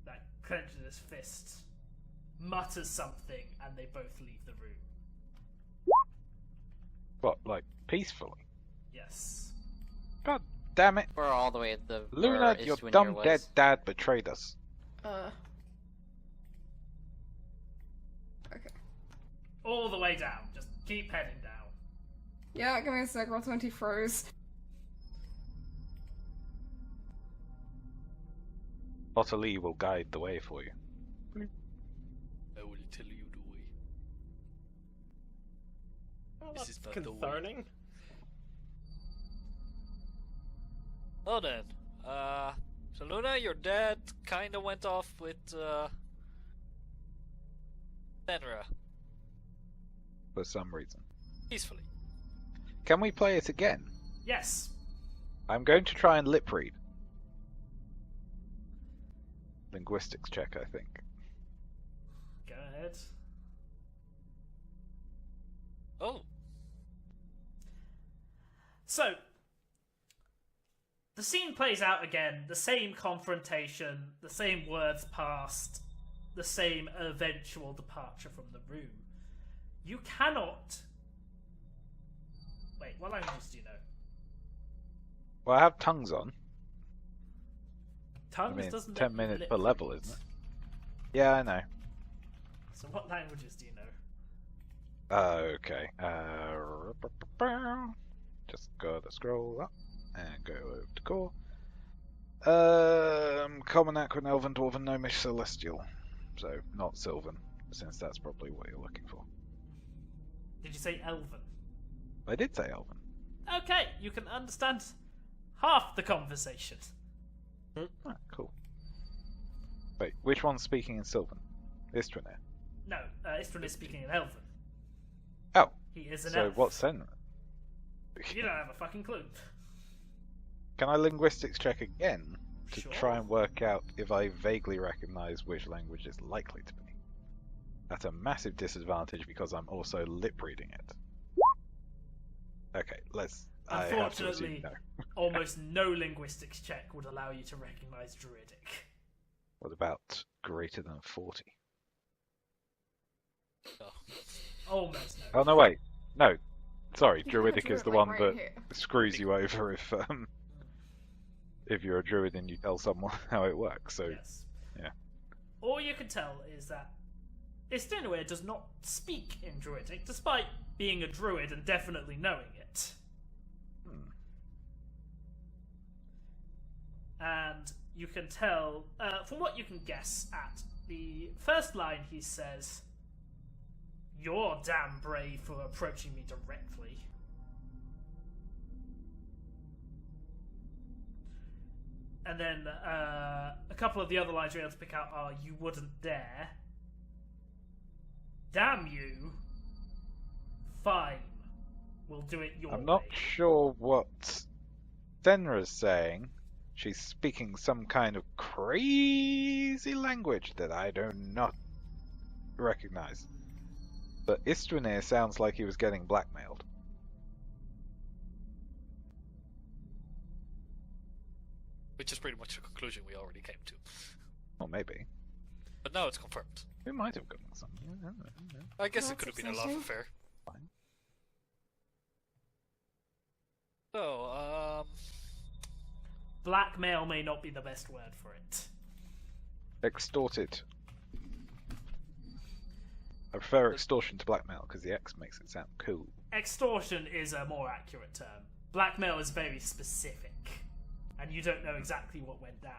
Like, clenches his fist, mutters something, and they both leave the room. What, like, peacefully? Yes. God damn it. We're all the way at the Luna, where your Istwanir dumb was. dead dad betrayed us. Okay. All the way down. Just keep heading down. Yeah, give me a sec, roll 20 froze. Potter Lee will guide the way for you. I will tell you the way. Well, This that's is not the way. concerning. Well then, so Luna, your dad kinda went off with, Senra. For some reason. Peacefully. Can we play it again? Yes. I'm going to try and lip read. Linguistics check, I think. Go ahead. Oh, So, the scene plays out again. The same confrontation, the same words passed, the same eventual departure from the room. You cannot... Wait, what languages do you know? Well, I have tongues on. I Tongues mean, doesn't 10 let you minutes lip per level, read. isn't it? Yeah, I know. So what languages do you know? Okay. Just gotta scroll up and go over to core. Common, Aquan, Elven, Dwarven, Gnomish, Celestial. So, not Sylvan, since that's probably what you're looking for. Did you say Elven? I did say Elven. Okay, you can understand half the conversation. Ah, cool. Wait, which one's speaking in Sylvan? Istranir. No, Istran is speaking in Elven. Oh, He is an so elf. what's Senra? You don't have a fucking clue. Can I linguistics check again to Sure. try and work out if I vaguely recognize which language it's likely to be? At a massive disadvantage because I'm also lip reading it. Okay, let's. I have to assume Unfortunately, no. almost no linguistics check would allow you to recognize Druidic. What about greater than 40? Almost no. Oh no, wait, no. Sorry, You can druidic do is it, the like, one right that here. screws you over if you're a druid and you tell someone how it works. So Yes. yeah. All you can tell is that Istinue does not speak in Druidic, despite being a druid and definitely knowing it. And you can tell, from what you can guess at, the first line he says, You're damn brave for approaching me directly. And then a couple of the other lines you're able to pick out are, you wouldn't dare. Damn you. Fine. We'll do it your way. I'm not sure what Senra's saying. She's speaking some kind of crazy language that I do not recognize. But Istvanir sounds like he was getting blackmailed. Which is pretty much the conclusion we already came to. Or maybe. But now it's confirmed. We might have gotten something. I guess it That's could have been a love exciting. affair. Fine. So, Blackmail may not be the best word for it. Extorted. I prefer extortion to blackmail because the X makes it sound cool. Extortion is a more accurate term. Blackmail is very specific, and you don't know exactly what went down.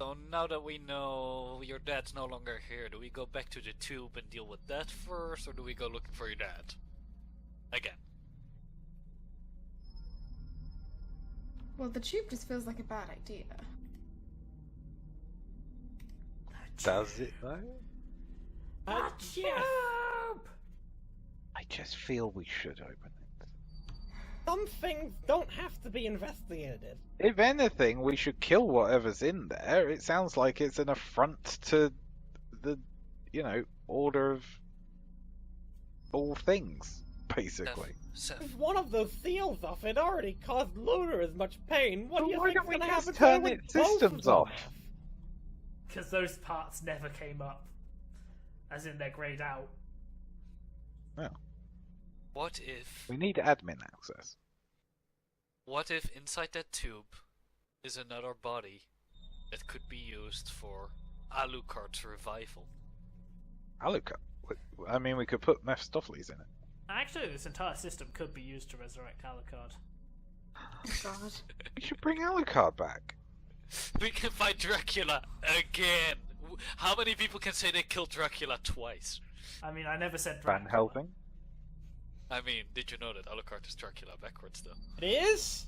so now that we know your dad's no longer here, do we go back to the tube and deal with that first, or do we go looking for your dad? Again. Well, the tube just feels like a bad idea. Does it though? Yeah. I just feel we should open it. Some things don't have to be investigated. If anything, we should kill whatever's in there. It sounds like it's an affront to the, order of all things, basically. Seth, If one of those seals off, it already caused Luna as much pain. What But do you why think's don't we gonna just happen turn to its both of systems them? off? Because those parts never came up, as in they're greyed out. what if... We need admin access. What if inside that tube is another body that could be used for Alucard's revival? Alucard. I mean, we could put Mephistopheles in it. Actually, this entire system could be used to resurrect Alucard. Oh god. We should bring Alucard back. We can fight Dracula again! How many people can say they killed Dracula twice? I mean, I never said Van Dracula. Helsing. I mean, did you know that Alucard is Dracula backwards though? It is?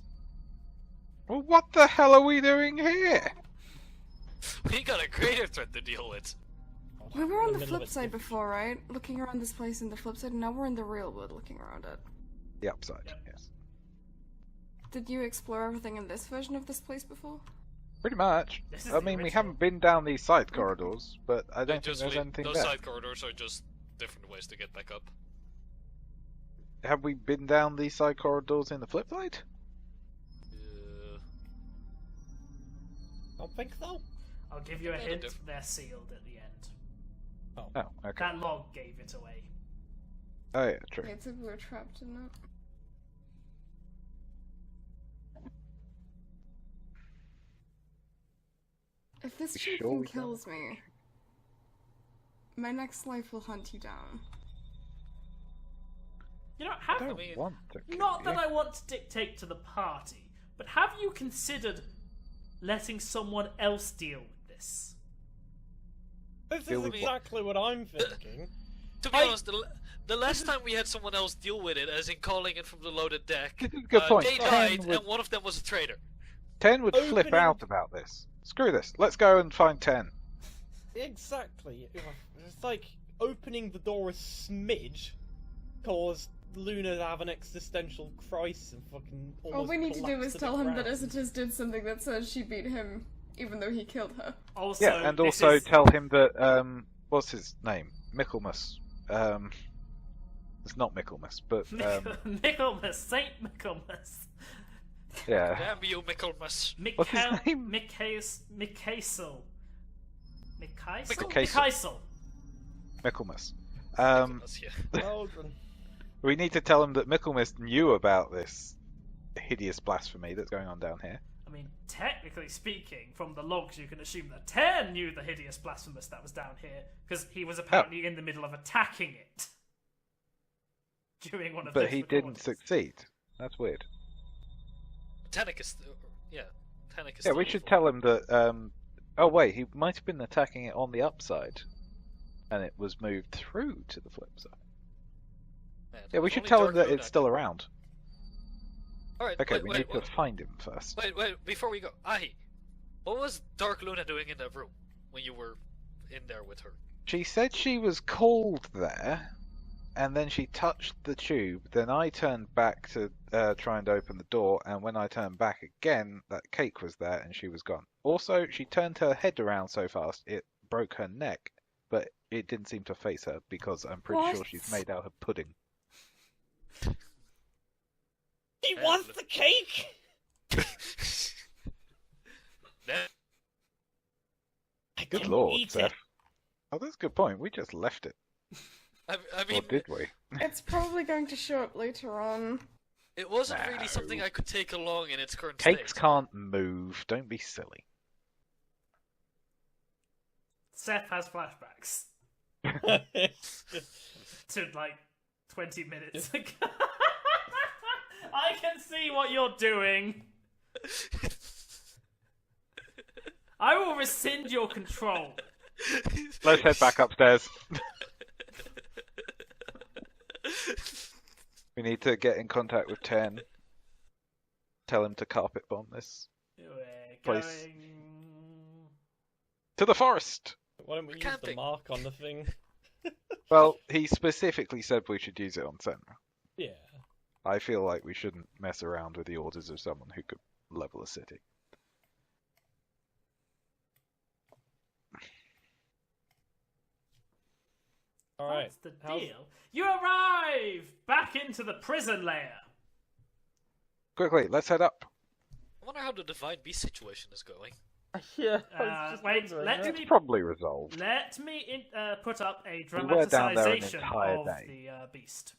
Well, what the hell are we doing here? We got a greater threat to deal with. We were on In the middle of flip it. side before, right? Looking around this place in the flip side, and now we're in the real world looking around it. The upside, Yep. yes. Did you explore everything in this version of this place before? Pretty much. This is I the mean, we original. haven't been down these side corridors, but I don't think Just there's leave- anything those there. side corridors are just different ways to get back up. Have we been down these side corridors in the flip side? Don't think so. I'll give you a Yeah, hint, diff- they're sealed at the end. Oh, okay. That log gave it away. Oh yeah, true. Yeah, it's like we were trapped in that. If this You chief sure thing we don't? kills me, my next life will hunt you down. You know, have I don't mean, want to kill not that you. I want to dictate to the party, but have you considered letting someone else deal with this? This Deal is with what? exactly what I'm thinking. To be I- honest, the last time we had someone else deal with it, as in calling it from the loaded deck, This is a good point. they 10 died, would, and one of them was a traitor. 10 would flip Opening- out about this. Screw this. Let's go and find 10. Exactly. It's like opening the door a smidge caused Luna to have an existential crisis and fucking almost All we need to do collapse is the tell him that ground. Isitis did something that says she beat him, even though he killed her. Also, Yeah, and this also is- tell him that, what's his name? Michaelmas. It's not Michaelmas, but, Michaelmas, Saint Michaelmas. yeah. Damn you, Michaelmas. What's his name? Mikaisel. Mikaisel. Michaelmas. Michaelmas, yeah. Children. We need to tell him that Michaelmas knew about this hideous blasphemy that's going on down here. I mean, technically speaking, from the logs, you can assume that Ter knew the hideous blasphemous that was down here, because he was apparently in the middle of attacking it during one of But those he didn't recordings. succeed. That's weird. Tanik is... yeah. Tanik is Yeah, still we should involved. tell him that, oh wait, he might have been attacking it on the upside. and it was moved through to the flip side. Man, Yeah, we if should only tell Dark him that Luna it's still knew. around. Alright, Okay, wait, we wait, need wait, to find him first. wait, before we go. Ahi, what was Dark Luna doing in that room when you were in there with her? She said she was called there, and then she touched the tube. Then I turned back to try and open the door, and when I turned back again, that cake was there and she was gone. Also, she turned her head around so fast it broke her neck, but it didn't seem to face her because I'm pretty sure What? she's made out of pudding. He wants the cake! That- I Good can lord, eat Seth. it. Oh, that's a good point. We just left it. I Or mean, did we? It's probably going to show up later on. it wasn't really something No. I could take along in its current Cakes state. can't move. Don't be silly. Seth has flashbacks to like 20 minutes ago. I can see what you're doing. I will rescind your control. Let's head back upstairs. We need to get in contact with 10. Tell him to carpet bomb this. We're Place. going. To the forest! Why don't we use the Camping. mark on the thing? Well, he specifically said we should use it on Senra. Yeah. I feel like we shouldn't mess around with the orders of someone who could level a city. Alright. What's the deal? You arrive back into the prison lair. Quickly, let's head up. I wonder how the Divine Beast situation is going. Yeah. Wait, let It's me probably resolved. put up a We were down there an dramatization entire of day. the beast.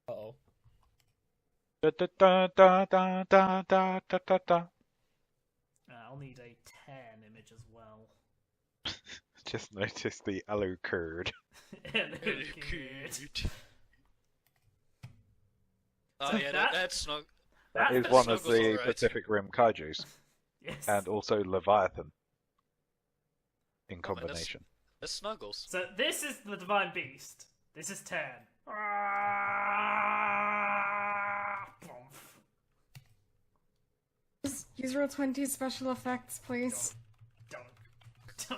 Uh-oh. Da, da, da, da, da, da, da, da, da, da. I'll need a 10 image as well. Just noticed the Alu curd. Good. Oh So yeah, that- that's snug. That is That one of snuggles the alright. Pacific Rim kaijus, Yes. and also Leviathan in Oh, man, combination. That's snuggles. So this is the divine beast. This is 10. Just use roll 20 special effects, please. Don't.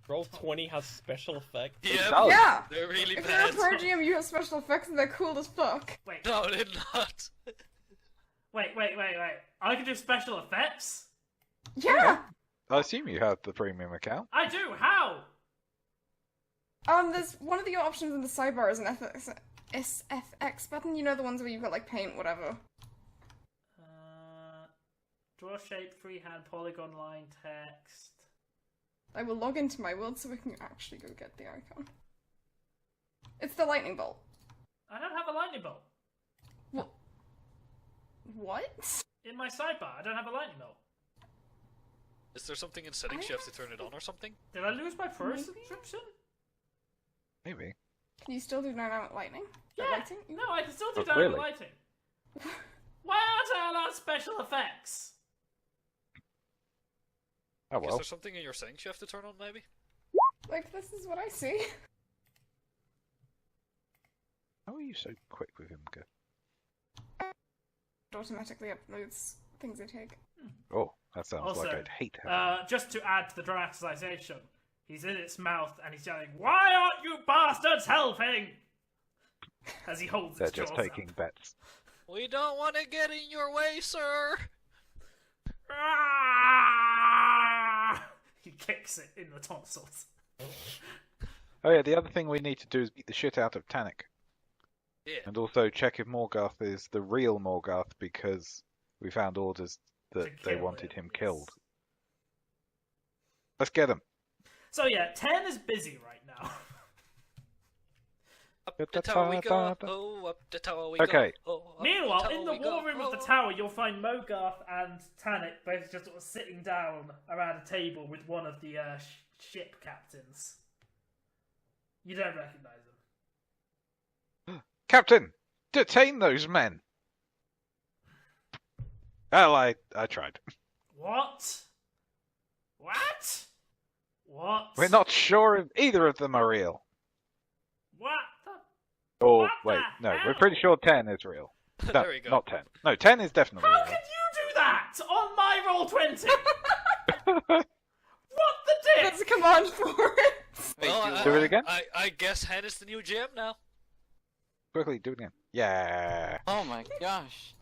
Roll 20 has special effects. Yeah, does. Yeah! they're really If you're a bad. pro GM, you have special effects and they're cool as fuck. Wait, No, they're not. wait. I can do special effects? Yeah! I assume you have the premium account. I do. How? There's one of the options in the sidebar is an SFX button. You know the ones where you've got like paint, whatever. Draw shape, freehand, polygon line, text. I will log into my world so we can actually go get the icon. It's the lightning bolt. I don't have a lightning bolt What? in my sidebar. I don't have a lightning bolt. Is there something in settings you have to turn it on or something? Did I lose my pro Maybe. subscription? Maybe. Can you still do dynamic lightning? Yeah. Lighting? No, I can still do Oh, dynamic really? lighting. Why aren't I allowed special effects? Oh Is well. there something in your settings you have to turn on, maybe? Like, this is what I see. How are you so quick with him? Good. It automatically uploads things I take. Oh, that sounds Also, like I'd hate having. Just to add to the dramatization, he's in its mouth and he's yelling, "Why aren't you bastards helping?" As he holds They're his just jaws taking up. bets. We don't want to get in your way, sir. Ah! He kicks it in the tonsils. Oh yeah, the other thing we need to do is beat the shit out of Tannic. Yeah. And also check if Morgoth is the real Morgoth because we found orders that To they kill wanted him yes. killed. Let's get him. So yeah, 10 is busy right now. Up the tower we go. Oh, up the tower we go. Okay. Oh, up Meanwhile, tower in the we go. war room of the Oh. tower, you'll find Mogarth and Tannic both just sort of sitting down around a table with one of the ship captains. You don't recognize them. Captain, detain those men. Well, I tried. What? What? What? We're not sure if either of them are real. What the? Or, What wait, the no, hell? we're pretty sure 10 is real. No, There we go. not 10. No, 10 is definitely How real. can you do that on my roll 20? What the dick? That's a command for it. Wait, Well, Do it again? I guess Hen is the new GM now. Quickly, do it again. Yeah. Oh my gosh.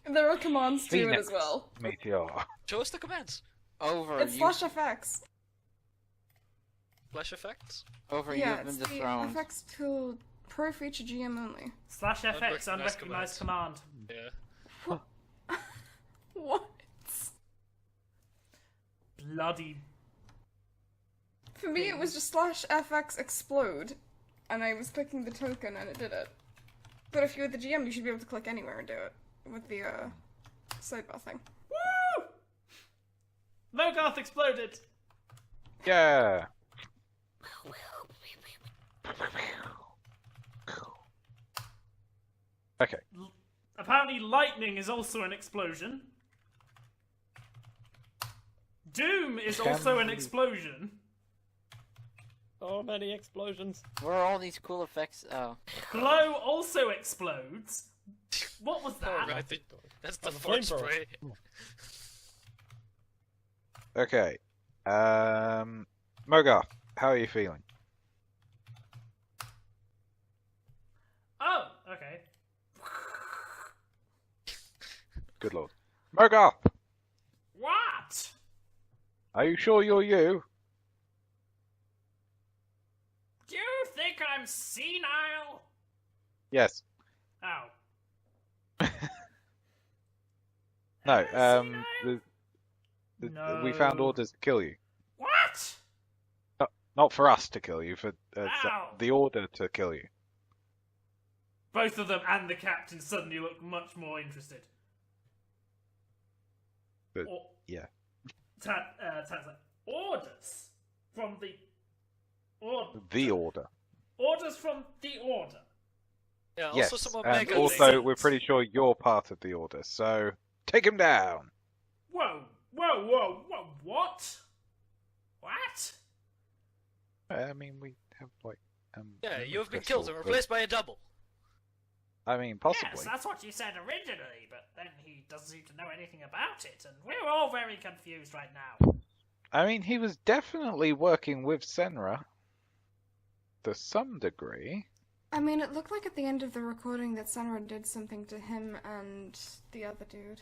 There are commands to it Phoenix. as well. Meteor. Show us the commands. Over It's you. slash FX. Flash effects. Over Yeah, you've it's been the dethroned. FX tool pro feature GM only. Slash FX, Unrecognized unrecognized command. Yeah. What? Bloody. For me, it was just slash FX explode, and I was clicking the token and it did it. But if you're the GM, you should be able to click anywhere and do it with the sidebar thing. Woo! Mogarth exploded. Yeah. Okay. Apparently, lightning is also an explosion. Doom is also an explosion. So many explosions. Where are all these cool effects? Oh. Glow also explodes. What was that? Oh, right. That's the the fart flamethrower. spray. Okay. Mogarth, how are you feeling? Oh, okay. Good lord. Mogarth, What? are you sure you're you? Do you think I'm senile? Yes. Oh. No, Am I senile? we found No. orders to kill you. What? Not for us to kill you, for Ow. the order to kill you. Both of them and the captain suddenly look much more interested. But, Or- yeah. Tan's like, orders from the order. The order. Orders from the order. Yeah. Also, Yes, some and Omega. also things. we're pretty sure you're part of the order, so take him down. Whoa, whoa, whoa, whoa, what? What? I mean, we have like. Yeah, you have been crystal, killed and but- replaced by a double. I mean, possibly. Yes, that's what you said originally, but then he doesn't seem to know anything about it, and we're all very confused right now. I mean, he was definitely working with Senra to some degree. I mean, it looked like at the end of the recording that Senra did something to him and the other dude.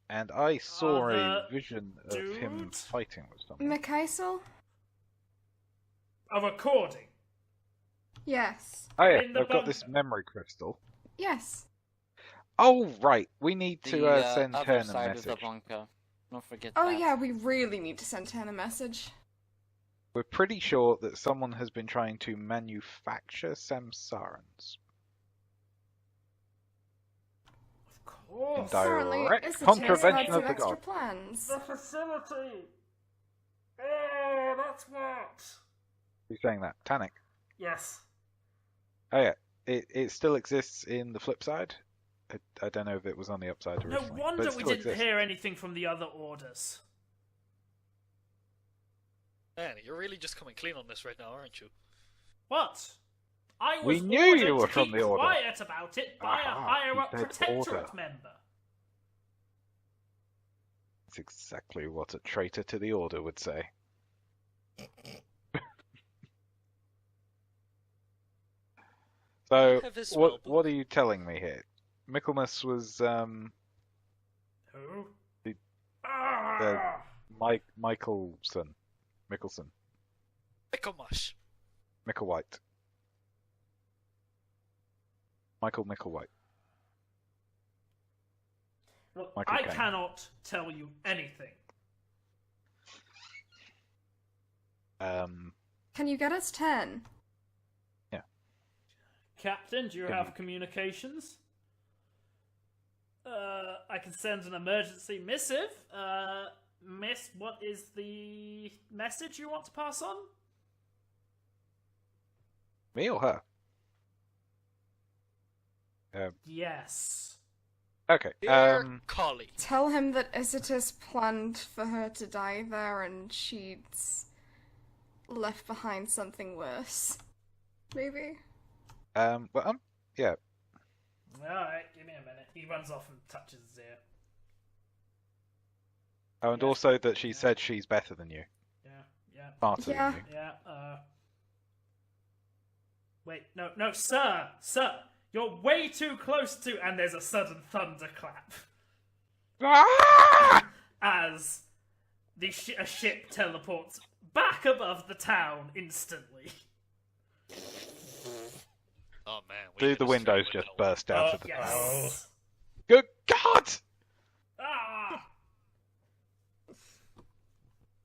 And I saw a Other vision of him dude? fighting with someone. Mikaisel? A recording. Yes. Oh yeah, in the I've got this bunker. memory crystal. Yes. Oh right, we need The to send other Ten a side of the message. bunker. Don't forget Oh that. yeah, we really need to send Ten a message. We're pretty sure that someone has been trying to manufacture samsarans. Of course. Apparently, Direct Esoteric contravention had of some the extra god. plans. The facility. Oh, that's what. Who's saying that? Tannic. Yes. Oh yeah, it still exists in the flip side. I don't know if it was on the upside No originally. wonder but it we still didn't exists. hear anything from the other orders. Man, you're really just coming clean on this right now, aren't you? What? I was We knew ordered you were to from keep the order. quiet about it by a Aha, higher-up you said protectorate order. member. That's exactly what a traitor to the order would say. So, Have his what spell are you telling me here? Michaelmas was Who? The- Ah! Michelson. Mickelmush. Micklewhite. Michael Micklewhite. Look, Michael I Caine. cannot tell you anything. Can you get us 10? Captain, do you Can have you- communications? I can send an emergency missive. Miss, what is the message you want to pass on? Me or her? Yes. Okay. Dear colleague. Tell him that Isitis planned for her to die there and she'd left behind something worse. Maybe? Well, yeah. Alright, give me a minute. He runs off and touches his ear. Oh, and Yeah. also that she said she's better than you. Yeah. Smarter Yeah. than you. Yeah, Wait, no, sir! You're way too close to... And there's a sudden thunderclap. Ah! As a ship teleports back above the town instantly. Oh man. we Do hit the a windows straight just window. burst out of the Yes! Good God! Ah!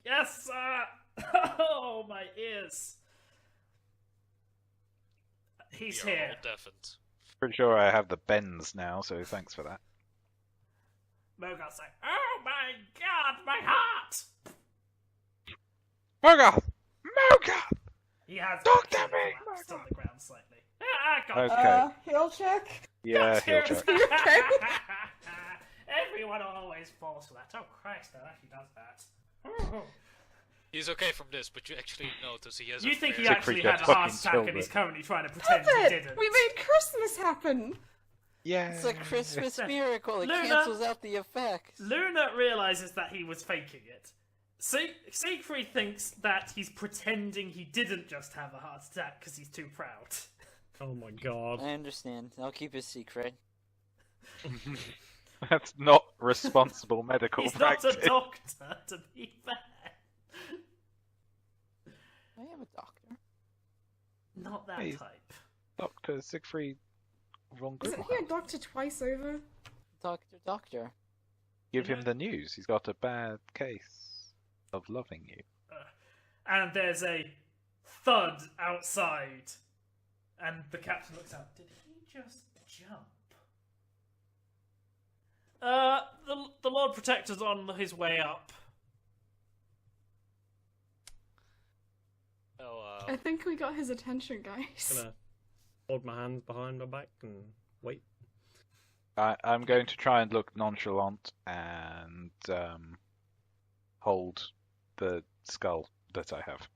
Yes, sir! Oh, my ears. He's We are here. all deafened. Pretty sure I have the bends now, so thanks for that. Mogot's like, oh my god, my heart! Mogoth! Mogoth! He has Doctor actually me, collapsed on Mogoth! the ground slightly. Ah, Okay. Heal check? Yeah, he'll Cheers. check. Everyone always falls for that. Oh Christ, that actually does that. He's okay from this, but you actually notice he has You a think he fair- actually Siegfried had a just heart fucking attack killed and he's it. currently trying to pretend he Puppet! didn't? We made Christmas happen! Yeah. It's a Christmas miracle. It Luna- cancels out the effects. Luna realizes that he was faking it. Siegfried thinks that he's pretending he didn't just have a heart attack because he's too proud. Oh my god. I understand. I'll keep his secret. That's not responsible medical He's practice. not a doctor, to be fair. I am a doctor. Not that He's- type. Dr. Siegfried von Isn't Grimmelhoff. he a doctor twice over? Doctor. Give him the news. He's got a bad case of loving you. And there's a thud outside. And the captain looks out. Did he just jump? The Lord Protector's on his way up. Oh, I think we got his attention, guys. Gonna hold my hands behind my back and wait. I'm going to try and look nonchalant and hold the skull that I have.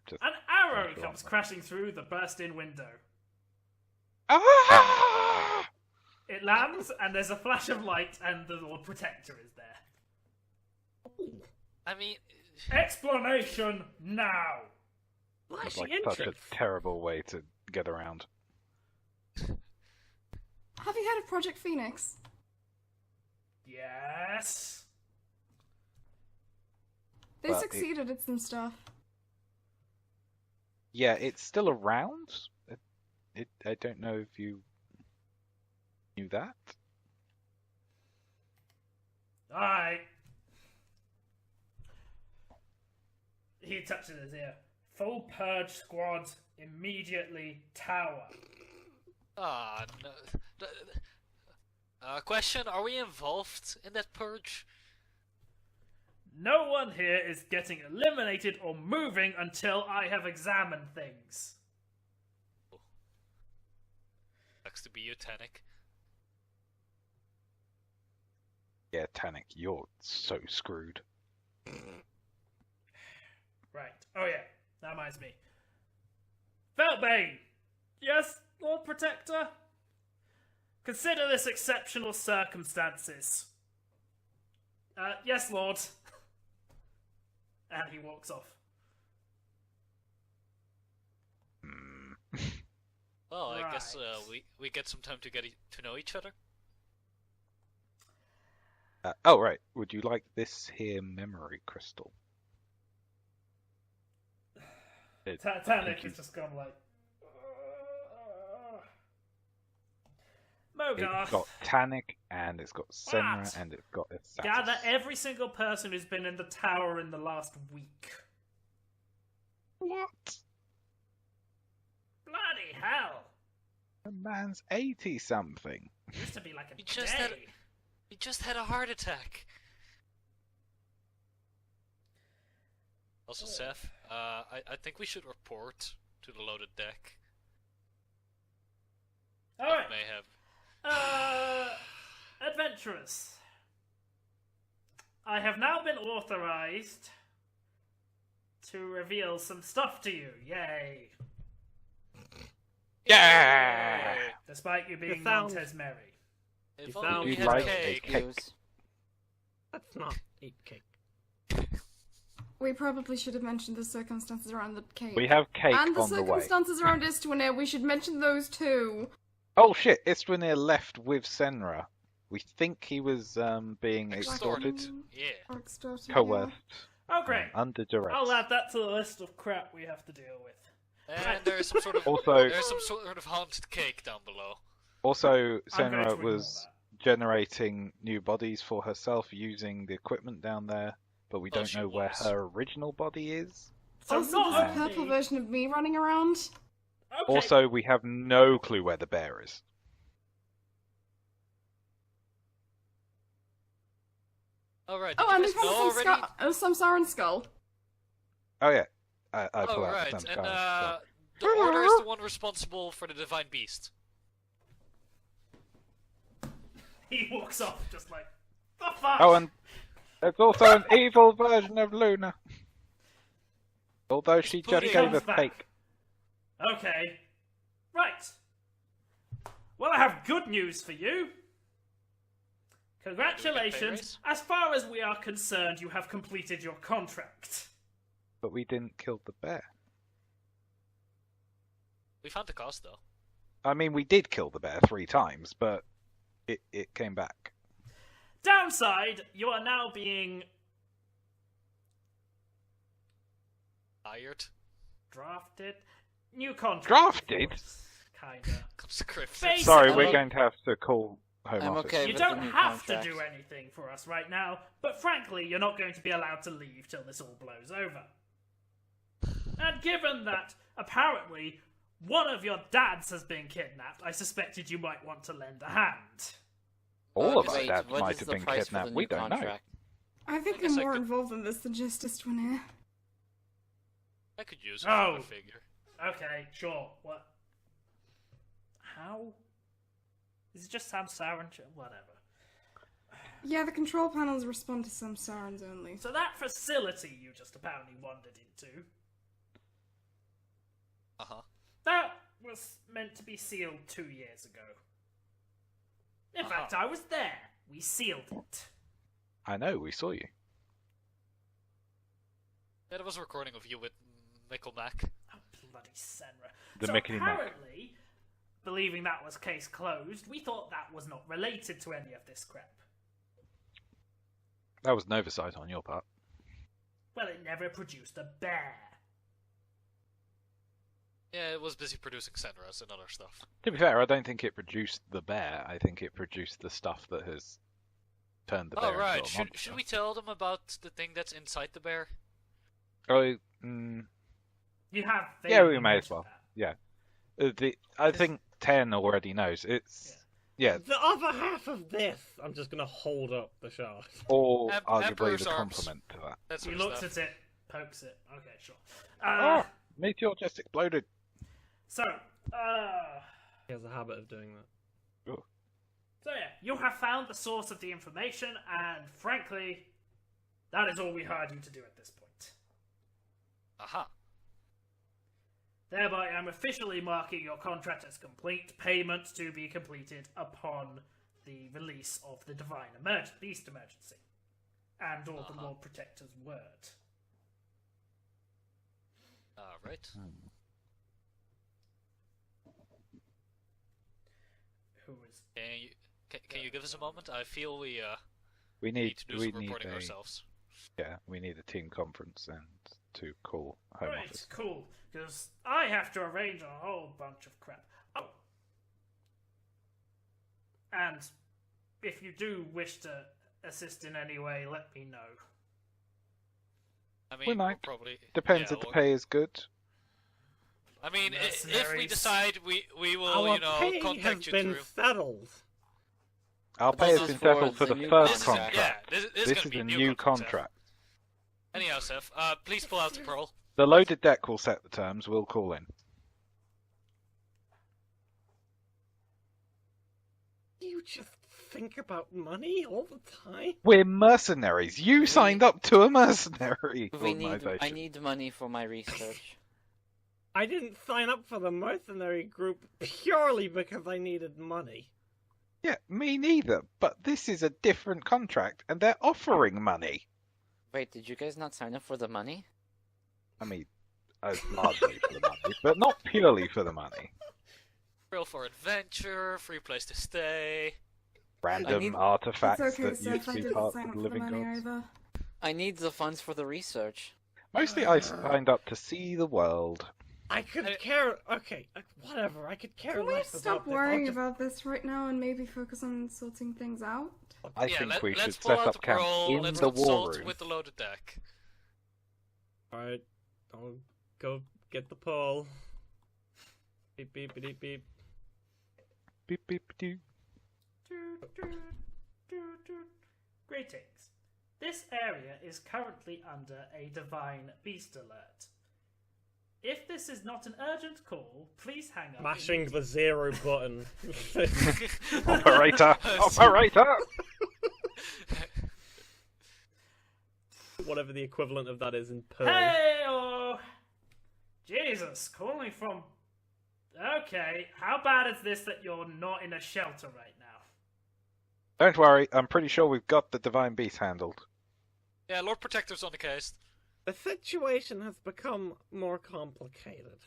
Just An arrow Nonchalant. comes crashing through the burst-in window. Ah! It lands, and there's a flash of light, and the Lord Protector is there. I mean, Explanation now! It's Flashing like such a entrance. terrible way to get around. Have you heard of Project Phoenix? Yes. They Well, succeeded at some stuff. Yeah, it's still around. I don't know if you knew that. Alright. He touches his ear. Full purge squad immediately tower. no. Question: are we involved in that purge? No one here is getting eliminated or moving until I have examined things. Sucks to be you, Tannic. Yeah, Tannic, you're so screwed. Right. Oh yeah, that reminds me. Feltbane! Yes, Lord Protector? Consider this exceptional circumstances. Yes, Lord. And he walks off. Well, I guess Right. we get some time to get to know each other. Oh, right. Would you like this here memory crystal? Tannic has just gone like... It's Mogarth, got Tannic, and it's got Senra, What? and it's got Isatis. gather every single person who's been in the tower in the last week. What? Bloody hell! A man's 80-something. Used to be like a He just had- day. He just had a heart attack. Also, Seth, I think we should report to the loaded deck. Alright. May have. Adventurers, I have now been authorized to reveal some stuff to you. Yay! Yeah! Despite you being found- Montez Merry. If You only found- we You had like cake. cake. Use. That's not eat cake. We probably should have mentioned the circumstances around the cake. We have cake and the on the way. circumstances around Istwanir, we should mention those too. Oh shit, Istwanir left with Senra. We think he was being Extorted. extorted, Yeah. Or extorted, coerced, Oh, great. under duress. I'll add that to the list of crap we have to deal with. And there's some sort of Also- there's some sort of haunted cake down below. Also, I'm going to Senra ignore was that. generating new bodies for herself using the equipment down there, but we Oh, don't she know where was. her original body is. So Also, not there's a only- purple version of me running around. Okay. Also, we have no clue where the bear is. Alright, Oh, did and you we guys know found some, already? Samsaran skull. Oh yeah, I Oh, pull out right, the and Samskara. the Order is the one responsible for the Divine Beast. He walks off just like, the fuck? Oh, and there's also an evil version of Luna. Although she just Pudding. gave us Comes back. cake. Okay. Right. Well, I have good news for you. Congratulations. raise? As far as we are concerned, you have completed your contract. But we didn't kill the bear. We found the cost though. I mean, we did kill the bear 3 times, but it came back. Downside, you are now being Hired. drafted. New contract. Drafted? Kinda. Conscripted. Basically- Sorry, we're I'm- going to have to call Home I'm Office. okay. You with the don't new have contract. to do anything for us right now, but frankly, you're not going to be allowed to leave till this all blows over. And given that, apparently, one of your dads has been kidnapped, I suspected you might want to lend a hand. All of our Wait, dads what might is have the been price for kidnapped. the We new don't contract? I think I guess I'm I more could- involved in this than just Istwanir. I could use it Oh. for a figure. Okay, sure. What? How? Is it just Samsaran? Whatever. Yeah, the control panels respond to Samsarans only. So that facility you just apparently wandered into, Uh-huh. that was meant to be sealed 2 years ago. In fact, I was there. We sealed it. I know, we saw you. Yeah, there was a recording of you with Michael Mack. Oh, bloody Senra. The so Mickey Mac. apparently, believing that was case closed, we thought that was not related to any of this crap. That was an oversight on your part. Well, it never produced a bear. Yeah, it was busy producing Senras and other stuff. To be fair, I don't think it produced the bear. I think it produced the stuff that has turned the bear Oh, right. into a monster. Should we tell them about the thing that's inside the bear? Oh, You have. yeah, we vaguely may as mentioned well. that. Yeah. I think 10 already knows. It's yeah, The other half of this, I'm just gonna hold up the shard. all arguably Emperor's the arms. complement to that. That's He sort of looks stuff. at it, pokes it. Okay, sure. Oh, meteor just exploded. So, He has a habit of doing that. So yeah, you have found the source of the information, and frankly, that is all we hired you to do at this point. Aha. Thereby, I'm officially marking your contract as complete, payment to be completed upon the release of the Divine Beast Emergency, and or the Lord Protector's word. Alright. Who is... Can you give us a moment? I feel we We need need to do we some need reporting a ourselves. yeah, we need a team conference and to call Home Right, Office. cool, because I have to arrange a whole bunch of crap. Oh! And if you do wish to assist in any way, let me know. I mean, We might. probably Depends yeah, if the or- pay is good. I mean, if we Mercenaries. decide, we will, Our you know, pay contact has you been through. settled. Our But pay this has is been settled for for the the new first contract. contract. Yeah, this This gonna is be a new new contract. contract. Anyhow, Seth, please pull out the scroll. The loaded deck will set the terms. We'll call in. You just think about money all the time? We're mercenaries. You signed up to a mercenary organization. I need money for my research. I didn't sign up for the mercenary group purely because I needed money. Yeah, me neither. But this is a different contract, and they're offering money. Wait, did you guys not sign up for the money? I mean, largely for the money, but not purely for the money. Thrill for adventure, free place to stay. Random artifacts It's okay, that Seth. used to I be didn't part sign of up the for the living money gods. either. I need the funds for the research. Mostly I signed up to see the world. I could care. Okay, whatever. I could care Can we less stop about this. worrying about this right now and maybe focus on sorting things out? I Yeah, think we let's should pull set out up the camp parole, in let's the war consult room. with the loaded deck. Alright, I'll go get the pole. Beep beep beep beep. Beep, beep, doo. Greetings. This area is currently under a divine beast alert. If this is not an urgent call, please hang up. Mashing the 0 button. Operator! Operator! Whatever the equivalent of that is in Perl. Hey, Jesus, calling from. Okay, how bad is this that you're not in a shelter right now? Don't worry, I'm pretty sure we've got the Divine Beast handled. Yeah, Lord Protector's on the case. The situation has become more complicated.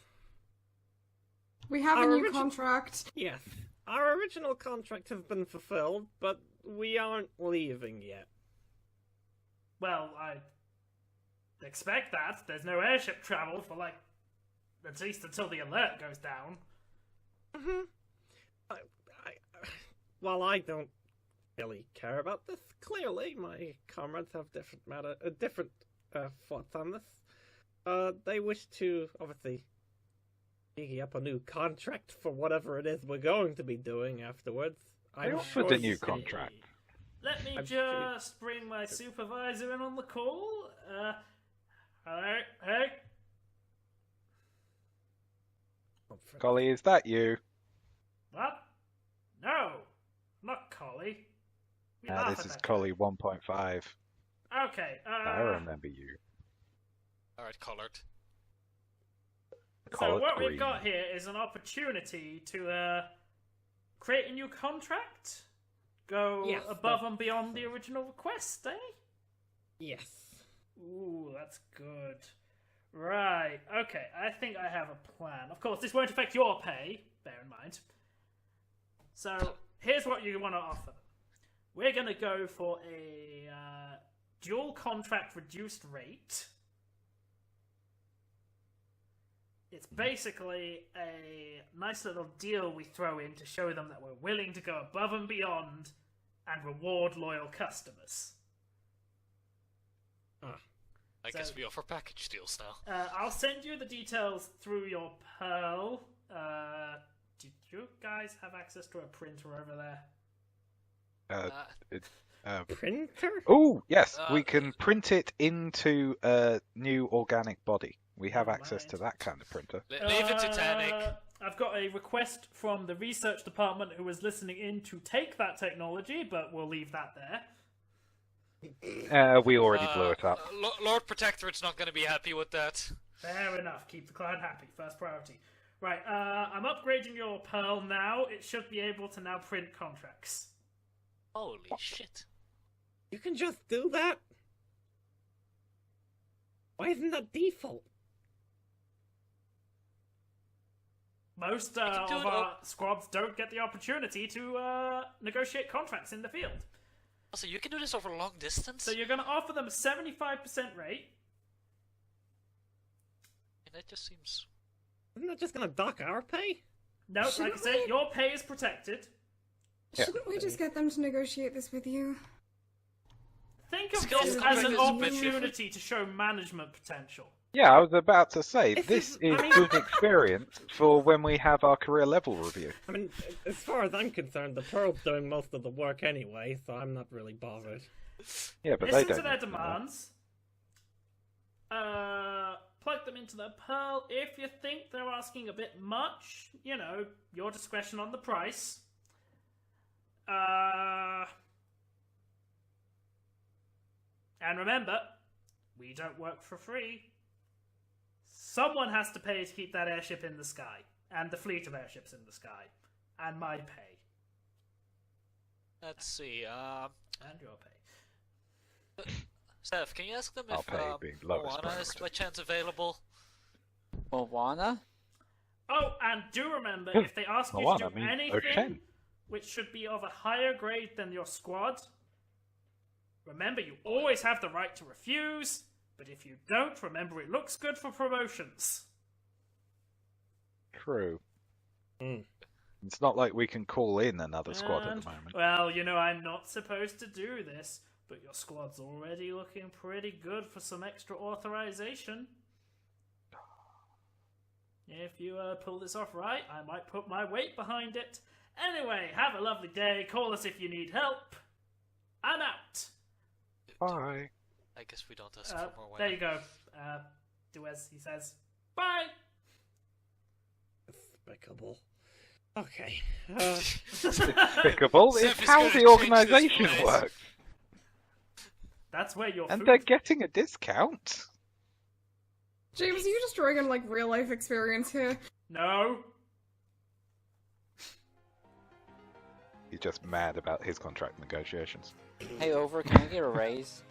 We have a Our new origin- contract. Yes, our original contract has been fulfilled, but we aren't leaving yet. Well, I expect that. There's no airship travel for, like, at least until the alert goes down. While I don't really care about this, clearly my comrades have different thoughts on this. They wish to, obviously, dig up a new contract for whatever it is we're going to be doing afterwards. They offered a new contract. Let me I'm just bring my supervisor in on the call. Hello? Hey? Collie, is that you? What? No! Not Collie. We laugh This at is that Collie 1.5. guy. Okay, I remember you. Alright, Collard. So Collard what Green. we've got here is an opportunity to create a new contract, go Yes, above and beyond the original request, eh? Yes. Ooh, that's good. Right, okay, I think I have a plan. Of course, this won't affect your pay, bear in mind. So, here's what you want to offer. We're going to go for a dual contract reduced rate. It's basically a nice little deal we throw in to show them that we're willing to go above and beyond and reward loyal customers. I guess we offer package deals now. I'll send you the details through your Pearl. Did you guys have access to a printer over there? Printer? Oh, yes, we Uh, can print it into a new organic body. We have Alright. access to that kind of printer. Leave it to Titanic. I've got a request from the research department who is listening in to take that technology, but we'll leave that there. We already blew it up. Lord Protectorate's not going to be happy with that. Fair enough. Keep the client happy. First priority. Right, I'm upgrading your Pearl now. It should be able to now print contracts. Holy shit. You can just do that? Why isn't that default? Most can do of it our squads don't get the opportunity to negotiate contracts in the field. Also, you can do this over long distance? So you're going to offer them a 75% rate. And that just seems... Isn't that just gonna dock our pay? No, like I Shouldn't said, we- your pay is protected. Yeah. Shouldn't we just get them to negotiate this with you? Think of Skills this as contract an is a bit opportunity to show management potential. Yeah, I was about to say, This this is- is I mean- good experience for when we have our career level review. I mean, as far as I'm concerned, the Pearl's doing most of the work anyway, so I'm not really bothered. Yeah, but they Listen don't. to their need to know. demands. Plug them into the Pearl. If you think they're asking a bit much, you know, your discretion on the price. And remember, we don't work for free. Someone has to pay to keep that airship in the sky, and the fleet of airships in the sky, and my pay, Let's see. and your pay. Seth, can you ask them I'll if pay being lowest Moana is priority. by chance available? Moana? Oh, and do remember, if they ask you Moana to do means anything ocean. which should be of a higher grade than your squad, remember you always have the right to refuse, but if you don't, remember it looks good for promotions. True. Mm. It's not like we can call in another squad at And, the moment. well, you know, I'm not supposed to do this, but your squad's already looking pretty good for some extra authorization. If you pull this off right, I might put my weight behind it. Anyway, have a lovely day. Call us if you need help. I'm out. Bye. I guess we don't ask for more. There you go. Do as he says. Bye. Despicable. Okay. Despicable is Seth is how gonna the change organisation this place. works. That's where your And food... they're getting a discount. James, are you just drawing on like real life experience here? No. He's just mad about his contract negotiations. Hey, Over, can I get a raise?